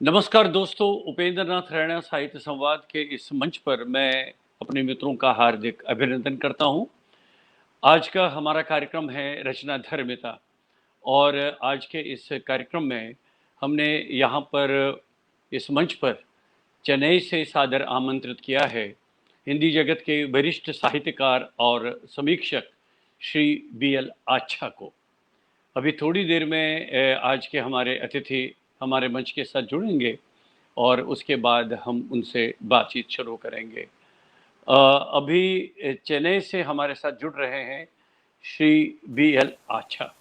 नमस्कार दोस्तों, उपेंद्र नाथ रैना साहित्य संवाद के इस मंच पर मैं अपने मित्रों का हार्दिक अभिनंदन करता हूं। आज का हमारा कार्यक्रम है रचना धर्मिता और आज के इस कार्यक्रम में हमने यहाँ पर इस मंच पर चेन्नई से सादर आमंत्रित किया है हिंदी जगत के वरिष्ठ साहित्यकार और समीक्षक श्री बी.एल. आच्छा को। अभी थोड़ी देर में आज के हमारे अतिथि हमारे मंच के साथ जुड़ेंगे और उसके बाद हम उनसे बातचीत शुरू करेंगे। अभी चेन्नई से हमारे साथ जुड़ रहे हैं श्री बी.एल. आच्छा।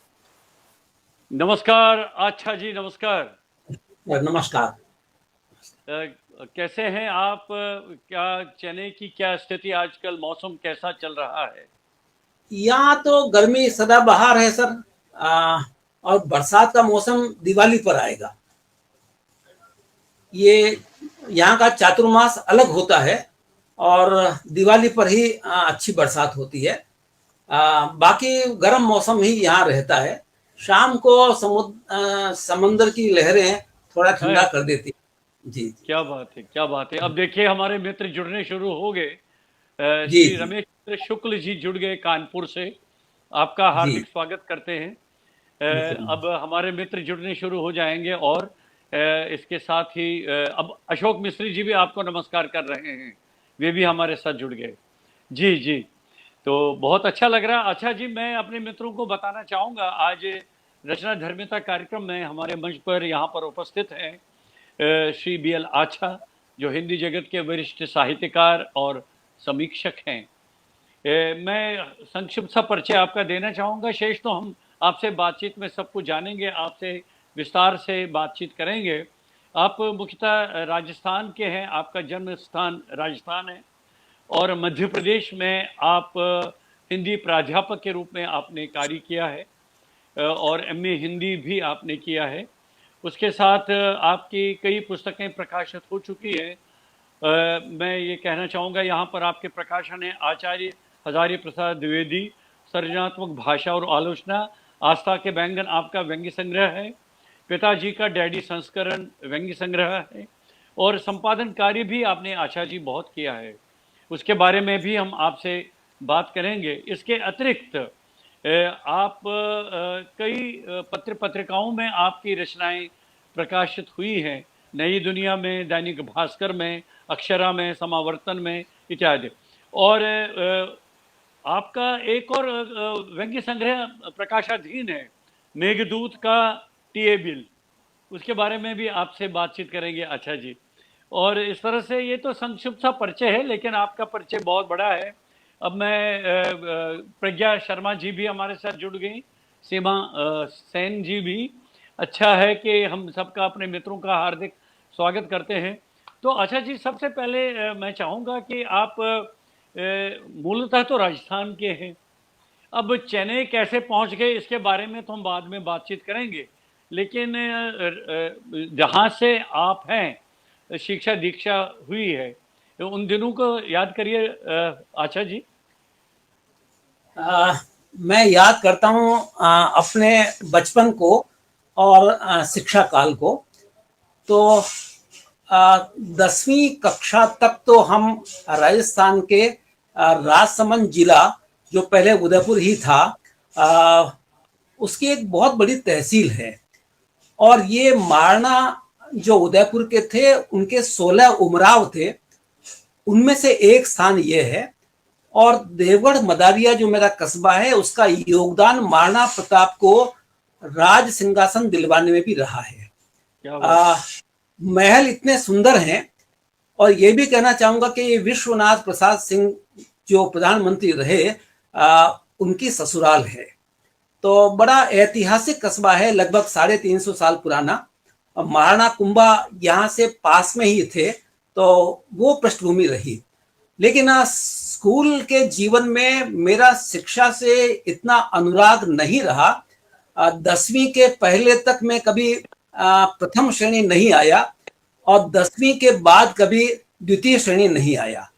नमस्कार आच्छा जी, नमस्कार। नमस्कार। कैसे हैं आप? क्या चेन्नई की क्या स्थिति आजकल, मौसम कैसा चल रहा है? यहाँ तो गर्मी सदाबहार है सर। और बरसात का मौसम दिवाली पर आएगा। ये यहाँ का चातुर्मास अलग होता है और दिवाली पर ही अच्छी बरसात होती है। बाकी गर्म मौसम ही यहाँ रहता है। शाम को समंदर की लहरें थोड़ा ठंडा कर देती है। जी क्या बात है, क्या बात है। अब देखिए हमारे मित्र जुड़ने शुरू हो गए। जी श्री रमेश शुक्ल जी जुड़ गए कानपुर से। आपका जी हार्दिक स्वागत करते हैं। अब हमारे मित्र जुड़ने शुरू हो जाएंगे और इसके साथ ही अब अशोक मिस्त्री जी भी आपको नमस्कार कर रहे हैं, वे भी हमारे साथ जुड़ गए। जी जी, तो बहुत अच्छा लग रहा। अच्छा जी, मैं अपने मित्रों को बताना चाहूँगा, आज रचना धर्मिता कार्यक्रम में हमारे मंच पर यहाँ पर उपस्थित हैं श्री बी.एल. आच्छा, जो हिंदी जगत के वरिष्ठ साहित्यकार और समीक्षक हैं। मैं संक्षिप्त सा परिचय आपका देना चाहूँगा। शेष तो हम आपसे बातचीत में सब कुछ जानेंगे, आपसे विस्तार से बातचीत करेंगे। आप मुख्यतः राजस्थान के हैं, आपका जन्म स्थान राजस्थान है और मध्य प्रदेश में आप हिंदी प्राध्यापक के रूप में आपने कार्य किया है और एमए हिंदी भी आपने किया है। उसके साथ आपकी कई पुस्तकें प्रकाशित हो चुकी हैं। मैं ये कहना चाहूँगा, यहाँ पर आपके प्रकाशन है आचार्य हजारी प्रसाद द्विवेदी, सृजनात्मक भाषा और आलोचना, आस्था के बैंगन आपका व्यंग्य संग्रह है, पिताजी का डैडी संस्करण व्यंग्य संग्रह है और संपादन कार्य भी आपने आच्छा जी बहुत किया है। उसके बारे में भी हम आपसे बात करेंगे। इसके अतिरिक्त आप कई पत्र पत्रिकाओं में आपकी रचनाएं प्रकाशित हुई हैं, नई दुनिया में, दैनिक भास्कर में, अक्षरा में, समावर्तन में इत्यादि। और आपका एक और व्यंग्य संग्रह प्रकाशाधीन है, मेघदूत का टीए बिल, उसके बारे में भी आपसे बातचीत करेंगे अच्छा जी। और इस तरह से ये तो संक्षिप्त सा परिचय है, लेकिन आपका परिचय बहुत बड़ा है। अब मैं प्रज्ञा शर्मा जी भी हमारे साथ जुड़ गई, सीमा सेन जी भी। अच्छा है कि हम सबका, अपने मित्रों का हार्दिक स्वागत करते हैं। तो अच्छा जी, सबसे पहले मैं चाहूँगा कि आप मूलतः तो राजस्थान के हैं, अब चेन्नई कैसे पहुंच गए इसके बारे में तो हम बाद में बातचीत करेंगे, लेकिन जहाँ से आप हैं, शिक्षा दीक्षा हुई है, तो उन दिनों को याद करिए आच्छा जी। मैं याद करता हूँ अपने बचपन को और शिक्षा काल को। तो 10वीं कक्षा तक तो हम राजस्थान के राजसमंद जिला, जो पहले उदयपुर ही था, उसकी एक बहुत बड़ी तहसील है। और ये मारना जो उदयपुर के थे, उनके 16 उमराव थे, उनमें से एक स्थान ये है। और देवगढ़ मदारिया जो मेरा कस्बा है, उसका योगदान महाराणा प्रताप को राज सिंहासन दिलवाने में भी रहा है। महल इतने सुंदर हैं। और ये भी कहना चाहूंगा कि ये विश्वनाथ प्रसाद सिंह जो प्रधानमंत्री रहे, उनकी ससुराल है। तो बड़ा ऐतिहासिक कस्बा है, लगभग 350 साल पुराना। महाराणा कुंभा यहाँ से पास में ही थे, तो वो पृष्ठभूमि रही। लेकिन स्कूल के जीवन में मेरा शिक्षा से इतना अनुराग नहीं रहा। 10वीं के पहले तक मैं कभी प्रथम श्रेणी नहीं आया और 10वीं के बाद कभी द्वितीय श्रेणी नहीं आया।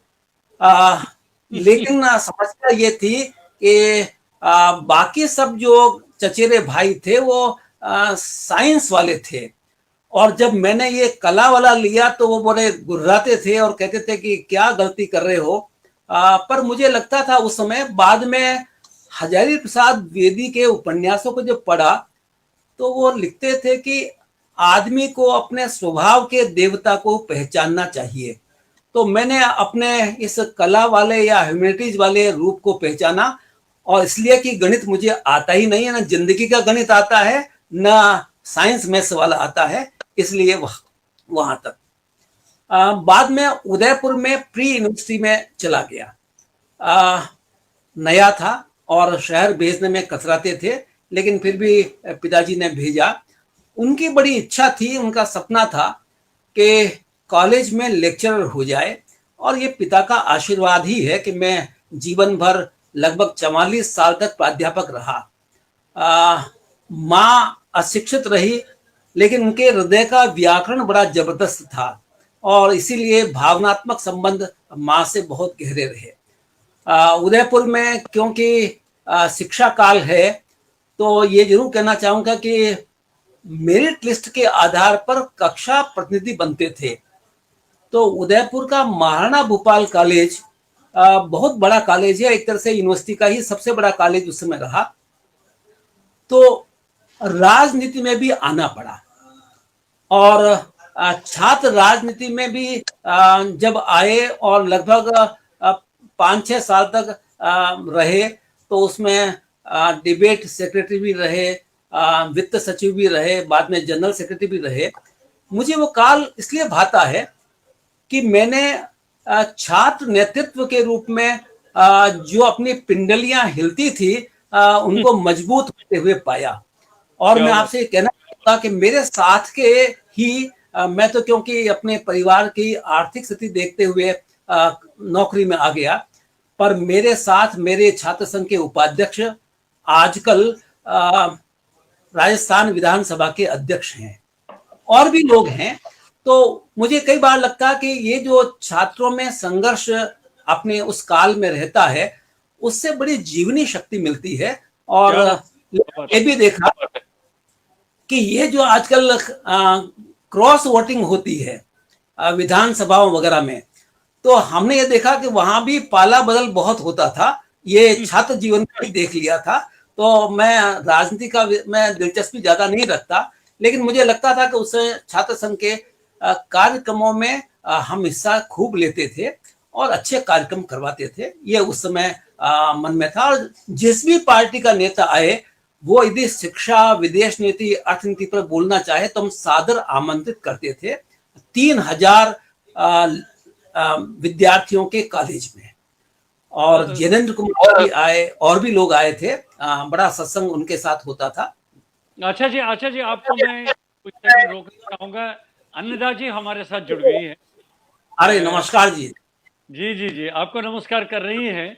लेकिन समस्या ये थी कि बाकी सब जो चचेरे भाई थे वो साइंस वाले थे और जब मैंने ये कला वाला लिया तो वो बड़े गुर्राते थे और कहते थे कि क्या गलती कर रहे हो। पर मुझे लगता था उस समय, बाद में हजारी प्रसाद द्विवेदी के उपन्यासों को जब पढ़ा तो वो लिखते थे कि आदमी को अपने स्वभाव के देवता को पहचानना चाहिए। तो मैंने अपने इस कला वाले या ह्यूमैनिटीज वाले रूप को पहचाना, और इसलिए कि गणित मुझे आता ही नहीं है, ना जिंदगी का गणित आता है, ना साइंस मैथ्स वाला आता है, इसलिए वहां तक। बाद में उदयपुर में प्री यूनिवर्सिटी में चला गया। नया था और शहर भेजने में कतराते थे, लेकिन फिर भी पिताजी ने भेजा। उनकी बड़ी इच्छा थी, उनका सपना था कि कॉलेज में लेक्चरर हो जाए, और ये पिता का आशीर्वाद ही है कि मैं जीवन भर लगभग 44 साल तक प्राध्यापक रहा। माँ अशिक्षित रही, लेकिन उनके हृदय का व्याकरण बड़ा जबरदस्त था, और इसीलिए भावनात्मक संबंध माँ से बहुत गहरे रहे। उदयपुर में क्योंकि शिक्षा काल है, तो ये जरूर कहना चाहूंगा कि मेरिट लिस्ट के आधार पर कक्षा प्रतिनिधि बनते थे। तो उदयपुर का महाराणा भूपाल कॉलेज बहुत बड़ा कॉलेज है, एक तरह से यूनिवर्सिटी का ही सबसे बड़ा कॉलेज उस समय रहा। तो राजनीति में भी आना पड़ा, और छात्र राजनीति में भी जब आए और लगभग 5-6 साल तक रहे, तो उसमें डिबेट सेक्रेटरी भी रहे, वित्त सचिव भी रहे, बाद में जनरल सेक्रेटरी भी रहे। मुझे वो काल इसलिए भाता है कि मैंने छात्र नेतृत्व के रूप में जो अपनी पिंडलियां हिलती थी उनको मजबूत होते हुए पाया। और मैं आपसे कहना चाहूंगा कि मेरे साथ के ही मैं तो क्योंकि अपने परिवार की आर्थिक स्थिति देखते हुए नौकरी में आ गया, पर मेरे साथ मेरे छात्र संघ के उपाध्यक्ष आजकल राजस्थान विधानसभा के अध्यक्ष हैं, और भी लोग हैं। तो मुझे कई बार लगता है कि ये जो छात्रों में संघर्ष अपने उस काल में रहता है, उससे बड़ी जीवनी शक्ति मिलती है। और ये भी देखा कि ये जो आजकल क्रॉस वोटिंग होती है विधानसभाओं वगैरह में, तो हमने ये देखा कि वहां भी पाला बदल बहुत होता था। ये छात्र जीवन में भी देख लिया था। तो मैं राजनीति का मैं दिलचस्पी ज्यादा नहीं रखता, लेकिन मुझे लगता था कि उस छात्र संघ के कार्यक्रमों में हम हिस्सा खूब लेते थे और अच्छे कार्यक्रम करवाते थे। ये उस समय मन में था। और जिस भी पार्टी का नेता आए, वो यदि शिक्षा, विदेश नीति, अर्थनीति पर बोलना चाहे तो हम सादर आमंत्रित करते थे। 3000 विद्यार्थियों के कॉलेज में, और जिनेंद्र कुमार भी आए, और भी लोग आए थे। बड़ा सत्संग उनके साथ होता था। अच्छा जी, आपको मैं कुछ सेकंड रोकना चाहूंगा। अन्नदा जी हमारे साथ जुड़ गई है। अरे नमस्कार जी। जी, आपको नमस्कार कर रही हैं।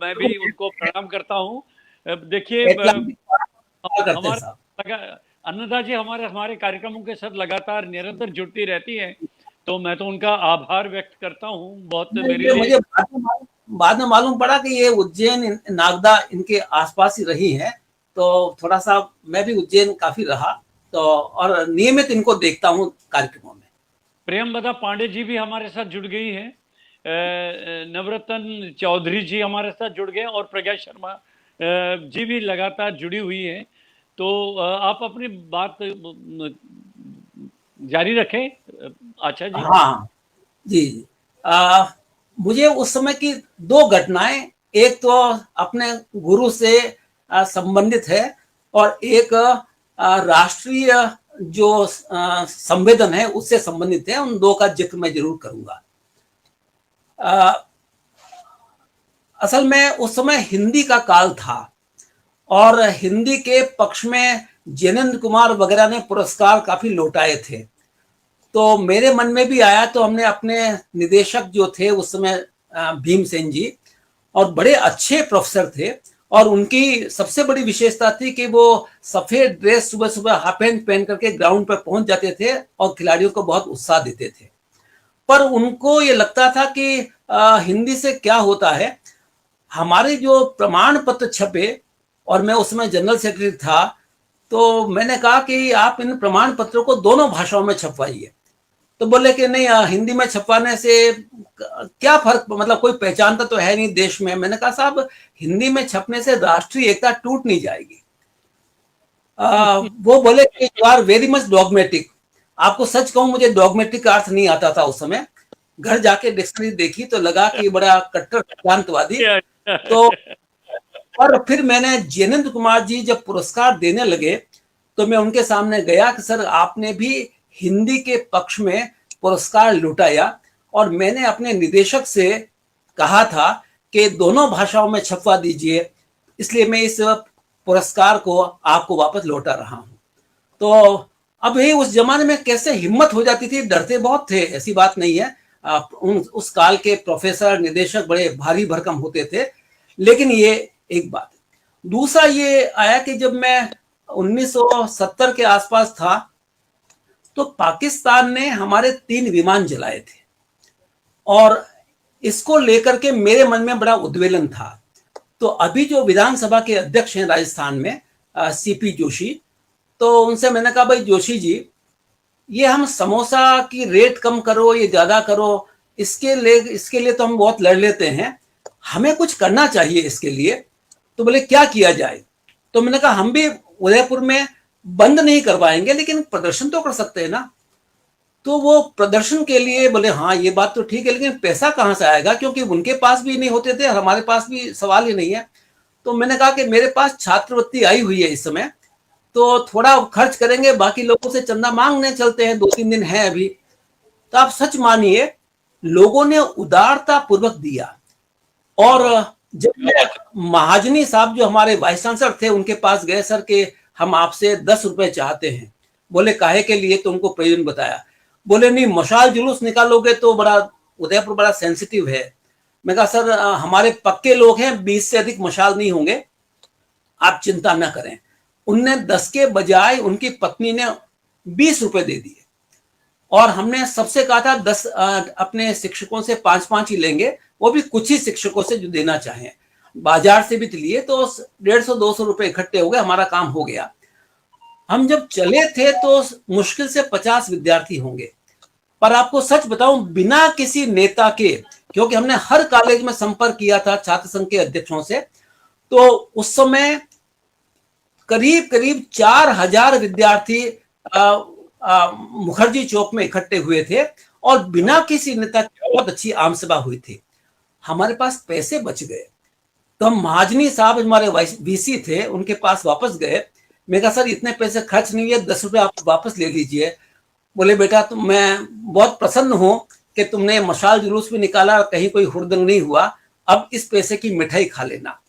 मैं भी उनको प्रणाम करता हूँ। देखिए, अन्नदा जी हमारे कार्यक्रमों के साथ लगातार निरंतर जुड़ती रहती हैं, तो मैं तो उनका आभार व्यक्त करता हूँ। बहुत मेरे मुझे बाद में मालूम पड़ा कि ये उज्जैन, नागदा इनके आसपास ही रही हैं, तो थोड़ा सा मैं भी उज्जैन काफी रहा, तो और नियमित इनको देखता हूँ कार्यक्रमों में। प्रेमवदा पांडे जी भी हमारे साथ जुड़ गई हैं। नवरत्न चौधरी जी हमारे साथ जुड़ गए, और प्रज्ञा शर्मा जी भी लगातार जुड़ी हुई हैं। तो आप अपनी बात जारी रखें। अच्छा जी। हाँ जी। मुझे उस समय की 2 घटनाएं, एक तो अपने गुरु से संबंधित है, और एक राष्ट्रीय जो संवेदन है उससे संबंधित है। उन 2 का जिक्र मैं जरूर करूंगा। असल में उस समय हिंदी का काल था, और हिंदी के पक्ष में जिनेंद्र कुमार वगैरह ने पुरस्कार काफी लौटाए थे। तो मेरे मन में भी आया, तो हमने अपने निदेशक जो थे उस समय भीमसेन जी, और बड़े अच्छे प्रोफेसर थे, और उनकी सबसे बड़ी विशेषता थी कि वो सफेद ड्रेस सुबह सुबह हाफ पैंट पहन करके ग्राउंड पर पहुंच जाते थे और खिलाड़ियों को बहुत उत्साह देते थे। पर उनको ये लगता था कि हिंदी से क्या होता है। हमारे जो प्रमाण पत्र छपे, और मैं उसमें जनरल सेक्रेटरी था, तो मैंने कहा कि आप इन प्रमाण पत्रों को दोनों भाषाओं में छपवाइए। तो बोले कि नहीं, हिंदी में छपवाने से क्या फर्क, मतलब कोई पहचानता तो है नहीं देश में। मैंने कहा साहब, हिंदी में छपने से राष्ट्रीय एकता टूट नहीं जाएगी। वो बोले कि you are very much dogmatic. आपको सच कहूं, मुझे डॉगमेटिक का अर्थ नहीं आता था उस समय। घर जाके डिक्शनरी देखी तो लगा कि बड़ा कट्टर सिद्धांतवादी। तो और फिर मैंने जैनेन्द्र कुमार जी जब पुरस्कार देने लगे तो मैं उनके सामने गया कि सर, आपने भी हिंदी के पक्ष में पुरस्कार लुटाया, और मैंने अपने निदेशक से कहा था कि दोनों भाषाओं में छपवा दीजिए, इसलिए मैं इस पुरस्कार को आपको वापस लौटा रहा हूं। तो अब ये उस जमाने में कैसे हिम्मत हो जाती थी, डरते बहुत थे, ऐसी बात नहीं है। उस काल के प्रोफेसर निदेशक बड़े भारी भरकम होते थे। लेकिन ये एक बात। दूसरा ये आया कि जब मैं 1970 के आसपास था तो पाकिस्तान ने हमारे 3 विमान जलाए थे, और इसको लेकर के मेरे मन में बड़ा उद्वेलन था। तो अभी जो विधानसभा के अध्यक्ष हैं राजस्थान में, सीपी जोशी, तो उनसे मैंने कहा, भाई जोशी जी, ये हम समोसा की रेट कम करो, ये ज्यादा करो, इसके लिए तो हम बहुत लड़ लेते हैं, हमें कुछ करना चाहिए इसके लिए। तो बोले क्या किया जाए? तो मैंने कहा, हम भी उदयपुर में बंद नहीं करवाएंगे, लेकिन प्रदर्शन तो कर सकते हैं ना। तो वो प्रदर्शन के लिए बोले, हाँ ये बात तो ठीक है, लेकिन पैसा कहाँ से आएगा, क्योंकि उनके पास भी नहीं होते थे, हमारे पास भी सवाल ही नहीं है। तो मैंने कहा कि मेरे पास छात्रवृत्ति आई हुई है इस समय, तो थोड़ा खर्च करेंगे, बाकी लोगों से चंदा मांगने चलते हैं, 2-3 दिन है अभी। तो आप सच मानिए, लोगों ने उदारता पूर्वक दिया। और जब मैं महाजनी साहब जो हमारे वाइस चांसलर थे उनके पास गए, सर के हम आपसे 10 रुपए चाहते हैं। बोले काहे के लिए? तो उनको प्रयोजन बताया। बोले नहीं, मशाल जुलूस निकालोगे तो बड़ा, उदयपुर बड़ा सेंसिटिव है। मैं कहा सर, हमारे पक्के लोग हैं, 20 से अधिक मशाल नहीं होंगे, आप चिंता ना करें। उनने 10 के बजाय उनकी पत्नी ने 20 रुपए दे दिए, और हमने सबसे कहा था 10 अपने शिक्षकों से 5-5 ही लेंगे, वो भी कुछ ही शिक्षकों से जो देना चाहें। बाजार से भी लिए तो 150-200 रुपए इकट्ठे हो गए, हमारा काम हो गया। हम जब चले थे तो मुश्किल से 50 विद्यार्थी होंगे। पर आपको सच बताऊं, बिना किसी नेता के, क्योंकि हमने हर कॉलेज में संपर्क किया था छात्र संघ के अध्यक्षों से, तो उस समय करीब करीब 4000 विद्यार्थी मुखर्जी चौक में इकट्ठे हुए थे, और बिना किसी नेता के बहुत अच्छी आम सभा हुई थी। हमारे पास पैसे बच गए, तो हम महाजनी साहब हमारे वीसी थे, उनके पास वापस गए। मैं कहा सर, इतने पैसे खर्च नहीं है, 10 रुपए आप वापस ले लीजिए। बोले बेटा, मैं बहुत प्रसन्न हूं कि तुमने मशाल जुलूस भी निकाला, कहीं कोई हुड़दंग नहीं हुआ, अब इस पैसे की मिठाई खा लेना।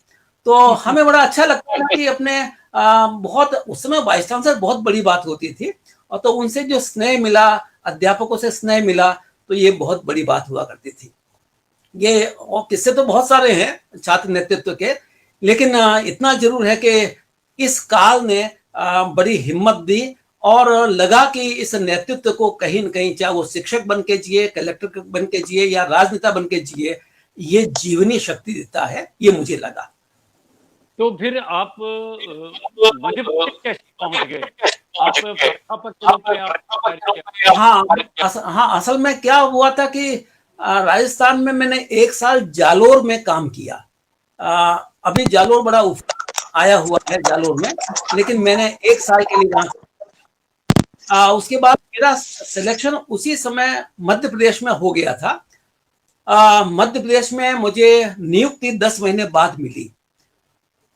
तो हमें बड़ा अच्छा लगता है कि अपने बहुत, उस समय वाइस चांसलर बहुत बड़ी बात होती थी, और तो उनसे जो स्नेह मिला, अध्यापकों से स्नेह मिला, तो ये बहुत बड़ी बात हुआ करती थी। ये, और किस्से तो बहुत सारे हैं छात्र नेतृत्व के, लेकिन इतना जरूर है कि इस काल ने बड़ी हिम्मत दी, और लगा कि इस नेतृत्व को कहीं न कहीं, चाहे वो शिक्षक बन के जिए, कलेक्टर बन के जिए, या राजनेता बन के जिए, ये जीवनी शक्ति देता है, ये मुझे लगा। तो फिर आप मध्य प्रदेश कैसे पहुंच गए? हाँ, असल में क्या हुआ था कि राजस्थान में मैंने 1 साल जालोर में काम किया। अभी जालोर बड़ा आया हुआ है जालोर में, लेकिन मैंने 1 साल के लिए वहां, उसके बाद मेरा सिलेक्शन उसी समय मध्य प्रदेश में हो गया था। मध्य प्रदेश में मुझे नियुक्ति 10 महीने बाद मिली,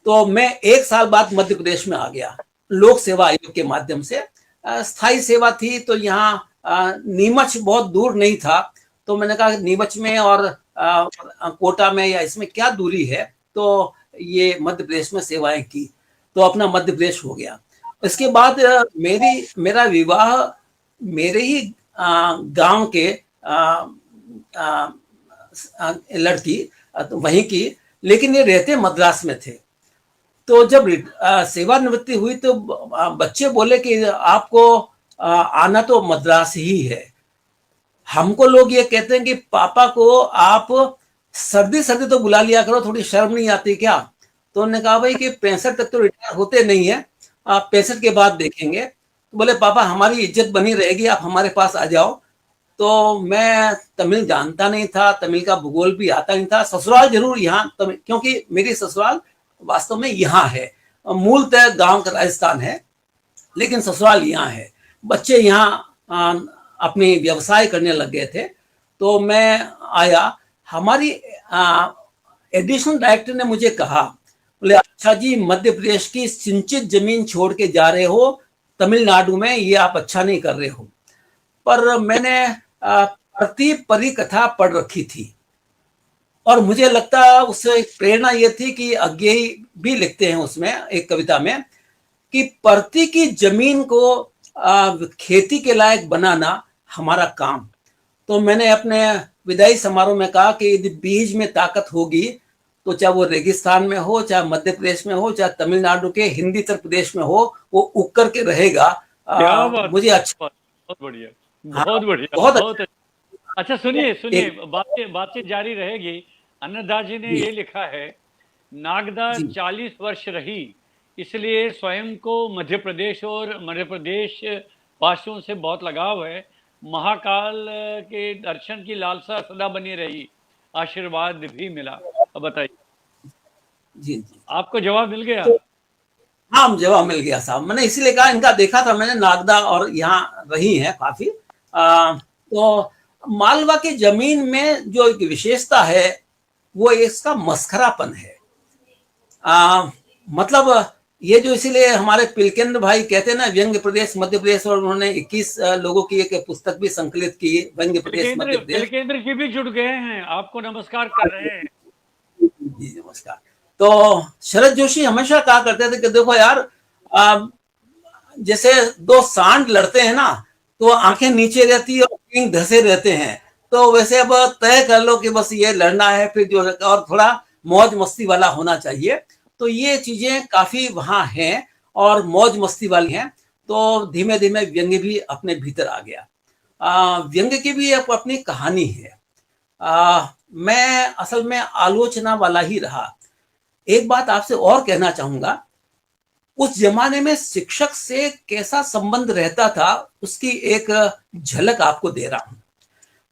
तो मैं 1 साल बाद मध्य प्रदेश में आ गया, लोक सेवा आयोग के माध्यम से। स्थायी सेवा थी, तो यहाँ नीमच बहुत दूर नहीं था, तो मैंने कहा नीमच में और कोटा में या इसमें क्या दूरी है, तो ये मध्य प्रदेश में सेवाएं की, तो अपना मध्य प्रदेश हो गया। इसके बाद मेरा विवाह मेरे ही गांव के लड़की वहीं की, लेकिन ये रहते मद्रास में थे। तो जब सेवानिवृत्ति हुई तो बच्चे बोले कि आपको आना तो मद्रास ही है। हमको लोग ये कहते हैं कि पापा को आप सर्दी सर्दी तो बुला लिया करो, थोड़ी शर्म नहीं आती क्या? तो उन्होंने कहा भाई कि 65 तक तो रिटायर होते नहीं है, 65 के बाद देखेंगे। तो बोले पापा हमारी इज्जत बनी रहेगी, आप हमारे पास आ जाओ। तो मैं तमिल जानता नहीं था, तमिल का भूगोल भी आता नहीं था। ससुराल जरूर यहाँ तमिल, क्योंकि मेरी ससुराल वास्तव में यहाँ है, मूलतः गांव का राजस्थान है, लेकिन ससुराल यहाँ है। बच्चे यहाँ अपनी व्यवसाय करने लग गए थे, तो मैं आया। हमारी एडिशनल डायरेक्टर ने मुझे कहा, बोले अच्छा जी मध्य प्रदेश की सिंचित जमीन छोड़ के जा रहे हो तमिलनाडु में, ये आप अच्छा नहीं कर रहे हो। पर मैंने प्रति परिकथा पढ़ रखी थी, और मुझे लगता उससे एक प्रेरणा ये थी कि अज्ञेय भी लिखते हैं उसमें एक कविता में कि परती की जमीन को खेती के लायक बनाना हमारा काम। तो मैंने अपने विदाई समारोह में कहा कि यदि बीज में ताकत होगी तो चाहे वो रेगिस्तान में हो, चाहे मध्य प्रदेश में हो, चाहे तमिलनाडु के हिंदी उत्तर प्रदेश में हो, वो उग करके रहेगा। क्या बात, मुझे अच्छा, बहुत बढ़िया, हाँ, बहुत बढ़िया, बहुत बहुत अच्छा। अच्छा सुनिए सुनिए, एक बातचीत जारी रहेगी। अन्नदास जी ने जी ये लिखा है, नागदा जी 40 वर्ष रही, इसलिए स्वयं को मध्य प्रदेश और मध्य प्रदेश वासियों से बहुत लगाव है। महाकाल के दर्शन की लालसा सदा बनी रही, आशीर्वाद भी मिला। अब बताइए, जी जी। आपको जवाब मिल गया। तो हाँ, जवाब मिल गया साहब। मैंने इसीलिए कहा, इनका देखा था मैंने, नागदा और यहाँ रही है काफी। तो मालवा की जमीन में जो एक विशेषता है वो इसका मस्खरापन है। मतलब ये जो, इसीलिए हमारे पिलकेंद्र भाई कहते हैं ना व्यंग्य प्रदेश मध्य प्रदेश, और उन्होंने 21 लोगों की एक पुस्तक भी संकलित की, व्यंग्य प्रदेश मध्य प्रदेश। तिलकेंद्र जी भी जुड़ गए हैं, आपको नमस्कार कर रहे हैं। जी नमस्कार। तो शरद जोशी हमेशा कहा करते थे कि देखो यार, जैसे दो सांड लड़ते हैं ना, तो आंखें नीचे रहती है और किंग धसे रहते हैं। तो वैसे अब तय कर लो कि बस ये लड़ना है, फिर जो और थोड़ा मौज मस्ती वाला होना चाहिए। तो ये चीजें काफी वहां हैं और मौज मस्ती वाली हैं। तो धीमे धीमे व्यंग्य भी अपने भीतर आ गया। व्यंग्य की भी एक अपनी कहानी है। मैं असल में आलोचना वाला ही रहा। एक बात आपसे और कहना चाहूंगा, उस जमाने में शिक्षक से कैसा संबंध रहता था उसकी एक झलक आपको दे रहा हूं।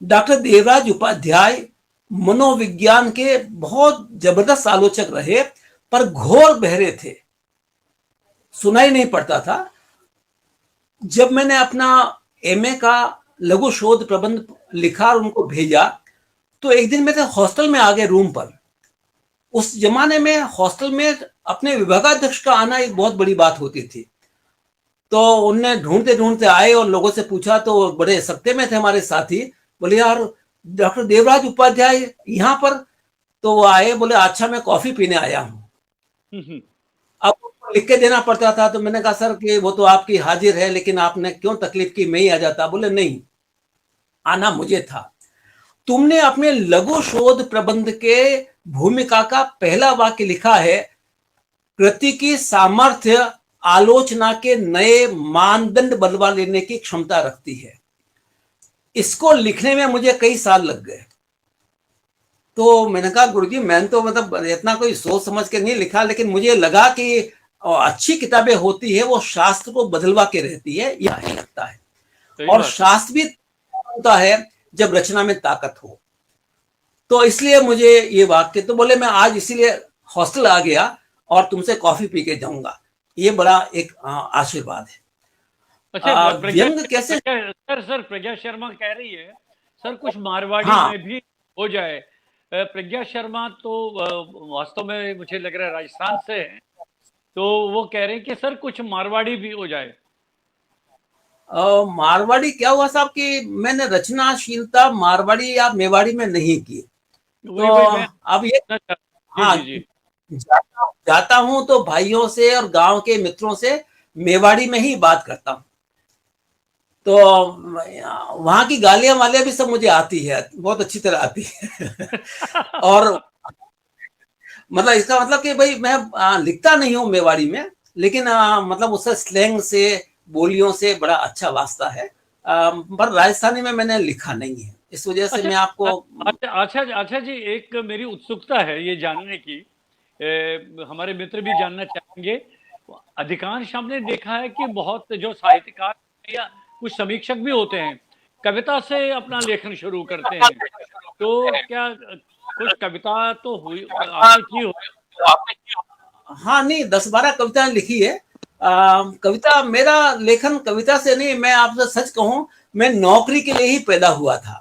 डॉक्टर देवराज उपाध्याय मनोविज्ञान के बहुत जबरदस्त आलोचक रहे, पर घोर बहरे थे, सुनाई नहीं पड़ता था। जब मैंने अपना एमए का लघु शोध प्रबंध लिखा और उनको भेजा, तो एक दिन मेरे हॉस्टल में आ गए रूम पर। उस जमाने में हॉस्टल में अपने विभागाध्यक्ष का आना एक बहुत बड़ी बात होती थी। तो उनने ढूंढते ढूंढते आए और लोगों से पूछा, तो बड़े सत्ते में थे हमारे साथी, बोले यार डॉक्टर देवराज उपाध्याय यहाँ पर। तो वो आए, बोले अच्छा मैं कॉफी पीने आया हूँ। अब लिख के देना पड़ता था, तो मैंने कहा सर कि वो तो आपकी हाजिर है, लेकिन आपने क्यों तकलीफ की, मैं ही आ जाता। बोले नहीं, आना मुझे था। तुमने अपने लघु शोध प्रबंध के भूमिका का पहला वाक्य लिखा है, कृति की सामर्थ्य आलोचना के नए मानदंड बनवा लेने की क्षमता रखती है। इसको लिखने में मुझे कई साल लग गए। तो मैंने कहा गुरुजी मैंने तो मतलब इतना कोई सोच समझ के नहीं लिखा, लेकिन मुझे लगा कि अच्छी किताबें होती है वो शास्त्र को बदलवा के रहती है, यह लगता है। और शास्त्र भी होता है जब रचना में ताकत हो। तो इसलिए मुझे ये वाक्य, तो बोले मैं आज इसीलिए हॉस्टल आ गया और तुमसे कॉफी पी के जाऊंगा। ये बड़ा एक आशीर्वाद है। अच्छा व्यंग कैसे, सर प्रज्ञा शर्मा कह रही है सर कुछ मारवाड़ी हाँ, में भी हो जाए। प्रज्ञा शर्मा तो वास्तव में मुझे लग रहा है राजस्थान से है, तो वो कह रहे हैं कि सर कुछ मारवाड़ी भी हो जाए। मारवाड़ी क्या हुआ साहब कि मैंने रचनाशीलता मारवाड़ी या मेवाड़ी में नहीं की। वही तो वही मैं अब ये, जी हाँ, जी जी जाता हूं तो भाइयों से और गांव के मित्रों से मेवाड़ी में ही बात करता हूं। तो वहां की गालियां वालियां भी सब मुझे आती है, बहुत अच्छी तरह आती है। और मतलब इसका मतलब कि भाई मैं लिखता नहीं हूं मेवाड़ी में, लेकिन मतलब उससे स्लैंग से बोलियों से बड़ा अच्छा वास्ता है। पर राजस्थानी में मैंने लिखा नहीं है, इस वजह से अच्छा मैं आपको, अच्छा अच्छा अच्छा जी, एक मेरी उत्सुकता है ये जानने की, हमारे मित्र भी जानना चाहेंगे अधिकांश हमने देखा है कि बहुत जो साहित्यकार या कुछ समीक्षक भी होते हैं, कविता से अपना लेखन शुरू करते हैं। तो क्या कुछ कविता तो हुई आपने की हो? हाँ, नहीं 10-12 कविताएं लिखी है। कविता, मेरा लेखन कविता से नहीं, मैं आपसे सच कहूं, मैं नौकरी के लिए ही पैदा हुआ था।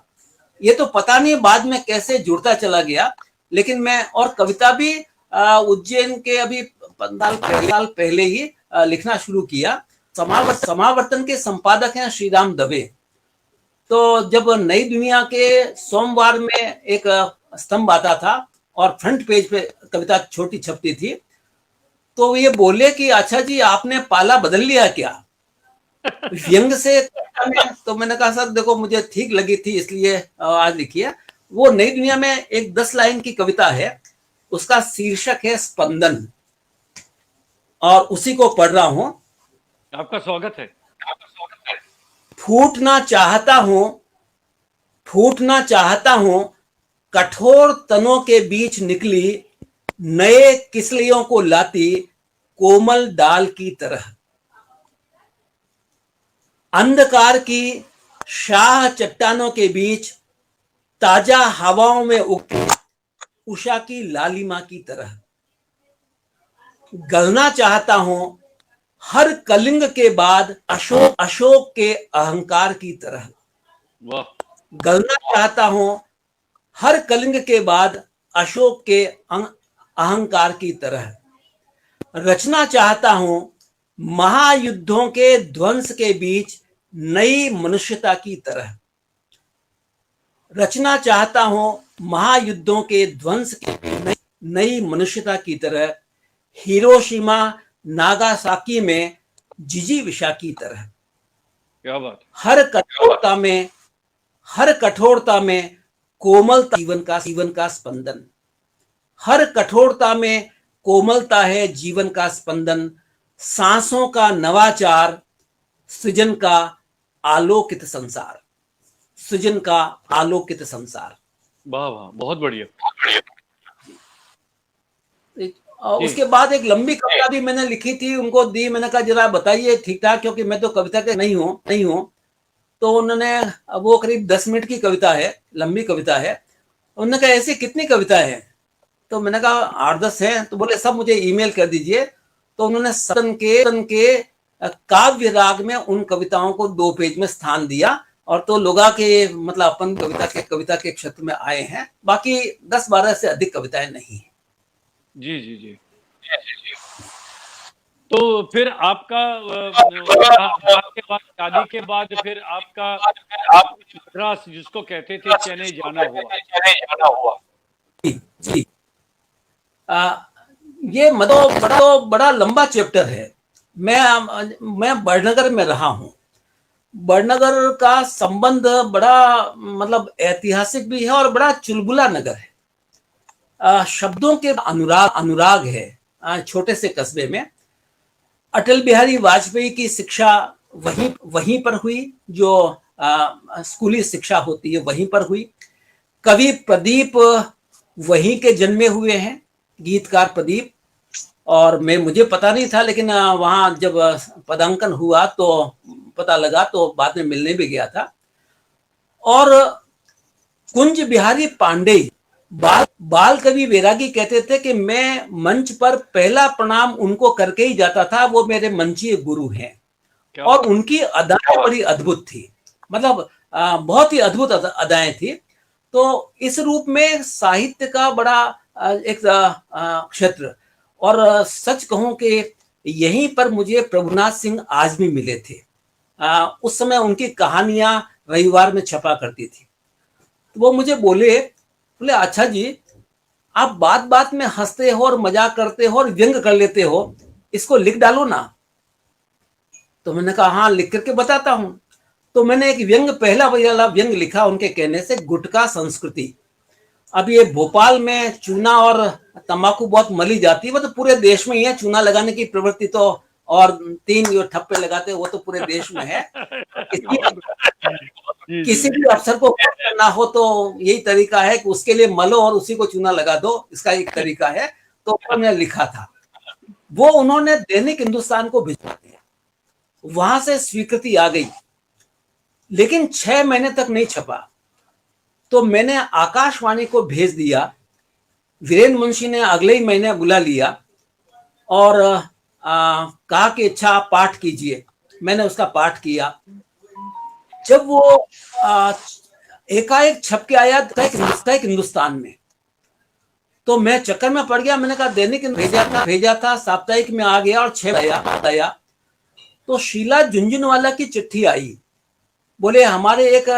ये तो पता नहीं बाद में कैसे जुड़ता चला गया, लेकिन मैं, और कविता भी उज्जैन के अभी 15 साल पहले ही लिखना शुरू किया। समावर्तन के संपादक हैं श्रीराम दवे। तो जब नई दुनिया के सोमवार में एक स्तंभ आता था और फ्रंट पेज पे कविता छोटी छपती थी, तो ये बोले कि अच्छा जी आपने पाला बदल लिया क्या, व्यंग से। तो मैंने कहा सर देखो मुझे ठीक लगी थी इसलिए आज लिखी है। वो नई दुनिया में एक 10 लाइन की कविता है, उसका शीर्षक है स्पंदन, और उसी को पढ़ रहा हूं। आपका स्वागत है। फूटना चाहता हूं कठोर तनों के बीच निकली, नए किसलियों को लाती कोमल डाल की तरह। अंधकार की शाह चट्टानों के बीच ताजा हवाओं में उगती उषा की लालिमा की तरह। गलना चाहता हूं हर कलिंग के बाद अशोक के अहंकार की तरह। गलना चाहता हूं हर कलिंग के बाद अशोक के अहंकार की तरह। रचना चाहता हूं महायुद्धों के ध्वंस के बीच नई मनुष्यता की तरह। रचना चाहता हूं महायुद्धों के ध्वंस के नई मनुष्यता की तरह। हिरोशिमा नागासाकी में जिजीविषा की तरह। क्या बात। हर कठोरता में कोमलता जीवन का स्पंदन। हर कठोरता में कोमलता है जीवन का स्पंदन। सांसों का नवाचार, सृजन का आलोकित संसार। सृजन का आलोकित संसार। वाह वाह, बहुत बढ़िया। उसके बाद एक लंबी कविता भी मैंने लिखी थी, उनको दी। मैंने कहा जरा बताइए ठीक ठाक, क्योंकि मैं तो कविता के नहीं हूं। तो उन्होंने, वो करीब 10 मिनट की कविता है, लंबी कविता है। उन्होंने कहा ऐसी कितनी कविता है? तो मैंने कहा 8-10 है। तो बोले सब मुझे ईमेल कर दीजिए। तो उन्होंने सदन के काव्य राग में उन कविताओं को 2 पेज में स्थान दिया, और तो लोगा के मतलब अपन कविता के क्षेत्र में आए हैं। बाकी 10-12 से अधिक कविताएं नहीं है। जी जी जी। तो फिर आपका आपके बाद, शादी के बाद फिर आपका मद्रास, जिसको कहते थे, चेन्नई जाना हुआ। जी। ये बड़ा लंबा चैप्टर है। मैं बड़नगर में रहा हूं। बड़नगर का संबंध बड़ा मतलब ऐतिहासिक भी है और बड़ा चुलबुला नगर है। शब्दों के अनुराग है। छोटे से कस्बे में अटल बिहारी वाजपेयी की शिक्षा वहीं पर हुई, जो स्कूली शिक्षा होती है वहीं पर हुई। कवि प्रदीप वहीं के जन्मे हुए हैं, गीतकार प्रदीप। और मुझे पता नहीं था, लेकिन वहां जब पदांकन हुआ तो पता लगा, तो बाद में मिलने भी गया था। और कुंज बिहारी पांडे, बाल कवि वैरागी, कहते थे कि मैं मंच पर पहला प्रणाम उनको करके ही जाता था, वो मेरे मंचीय गुरु हैं। और उनकी अदाएं बड़ी अद्भुत थी, मतलब बहुत ही अद्भुत अदाएं थी। तो इस रूप में साहित्य का बड़ा एक क्षेत्र। और सच कहूं कि यहीं पर मुझे प्रभुनाथ सिंह आजमी मिले थे। उस समय उनकी कहानियां रविवार में छपा करती थी। तो वो मुझे बोले अच्छा जी आप बात बात में हंसते हो और मजाक करते हो और व्यंग कर लेते हो, इसको लिख डालो ना। तो मैंने कहा हाँ लिख करके बताता हूं। तो मैंने एक पहला व्यंग लिखा उनके कहने से, गुटखा संस्कृति। अब ये भोपाल में चूना और तंबाकू बहुत मली जाती है, वो तो पूरे देश में ही है। चूना लगाने की प्रवृत्ति तो, और 3 जो ठप्पे लगाते हैं वो तो पूरे देश में है। किसी भी अफसर को करना हो तो यही तरीका है कि उसके लिए मलो और उसी को चूना लगा दो, इसका एक तरीका है। तो मैंने लिखा था वो उन्होंने दैनिक हिंदुस्तान को भिजवा दिया, वहां से स्वीकृति आ गई, लेकिन 6 महीने तक नहीं छपा। तो मैंने आकाशवाणी को भेज दिया, वीरेंद्र मुंशी ने अगले ही महीने बुला लिया और कहा कि अच्छा आप पाठ कीजिए। मैंने उसका पाठ किया। जब वो एकाएक छप के आया दैनिक हिंदुस्तान में, तो मैं चक्कर में पड़ गया। मैंने कहा दैनिक भेजा था, साप्ताहिक में आ गया और 6 आया। तो शीला झुंझुनवाला की चिट्ठी आई, बोले हमारे एक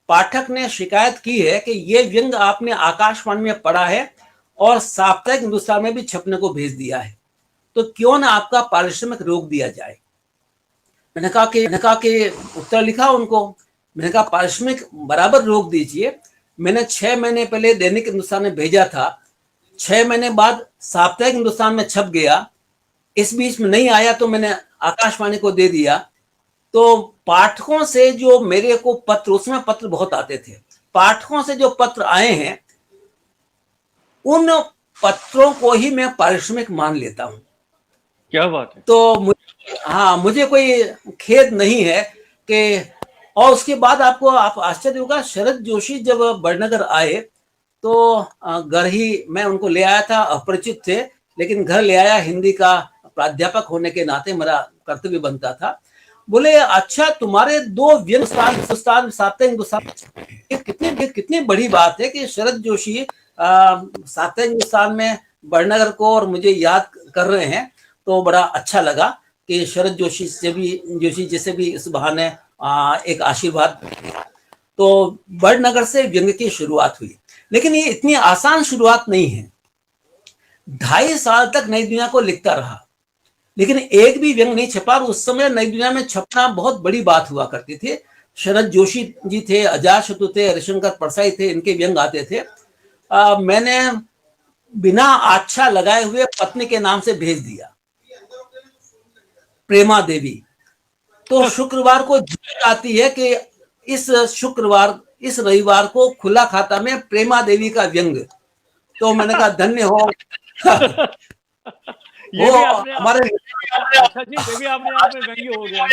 पाठक ने शिकायत की है कि ये व्यंग आपने आकाशवाणी में पढ़ा है और साप्ताहिक हिंदुस्तान में भी छपने को भेज दिया है, तो क्यों ना आपका पारिश्रमिक रोक दिया जाए। मैंने कहा कि उत्तर लिखा उनको, मैंने कहा पारिश्रमिक बराबर रोक दीजिए। मैंने 6 महीने पहले दैनिक हिंदुस्तान में भेजा था, 6 महीने बाद साप्ताहिक हिंदुस्तान में छप गया, इस बीच में नहीं आया तो मैंने आकाशवाणी को दे दिया। तो पाठकों से जो मेरे को पत्र, उसमें पत्र बहुत आते थे, पाठकों से जो पत्र आए हैं उन पत्रों को ही मैं पारिश्रमिक मान लेता हूं। क्या बात है। तो मुझे कोई खेद नहीं है कि, और उसके बाद आप आश्चर्य होगा, शरद जोशी जब बड़नगर आए तो घर ही मैं उनको ले आया था, अपरिचित थे लेकिन घर ले आया, हिंदी का प्राध्यापक होने के नाते मेरा कर्तव्य बनता था। बोले अच्छा तुम्हारे 2 व्यंग हिंदुस्तान साप्ताहिक हिंदुस्तान, कितनी बड़ी बात है कि शरद जोशी साप्ताहिक हिंदुस्तान में बड़नगर को और मुझे याद कर रहे हैं। तो बड़ा अच्छा लगा कि शरद जोशी जी से भी इस बहाने एक आशीर्वाद। तो बड़नगर से व्यंग की शुरुआत हुई, लेकिन ये इतनी आसान शुरुआत नहीं है। 2.5 साल तक नई दुनिया को लिखता रहा, लेकिन एक भी व्यंग नहीं छपा। उस समय नई दुनिया में छपना बहुत बड़ी बात हुआ करती थी। शरद जोशी जी थे, अजातशत्रु थे, हरिशंकर परसाई थे, इनके व्यंग आते थे। मैंने बिना आच्छा लगाए हुए पत्नी के नाम से भेज दिया, प्रेमा देवी। तो शुक्रवार को झलक आती है कि इस रविवार को खुला खाता में प्रेमा देवी का व्यंग। तो मैंने कहा धन्य हो ये भी आपने हमारे, अच्छा जी, ये भी आपने आप में व्यंग्य हो गया।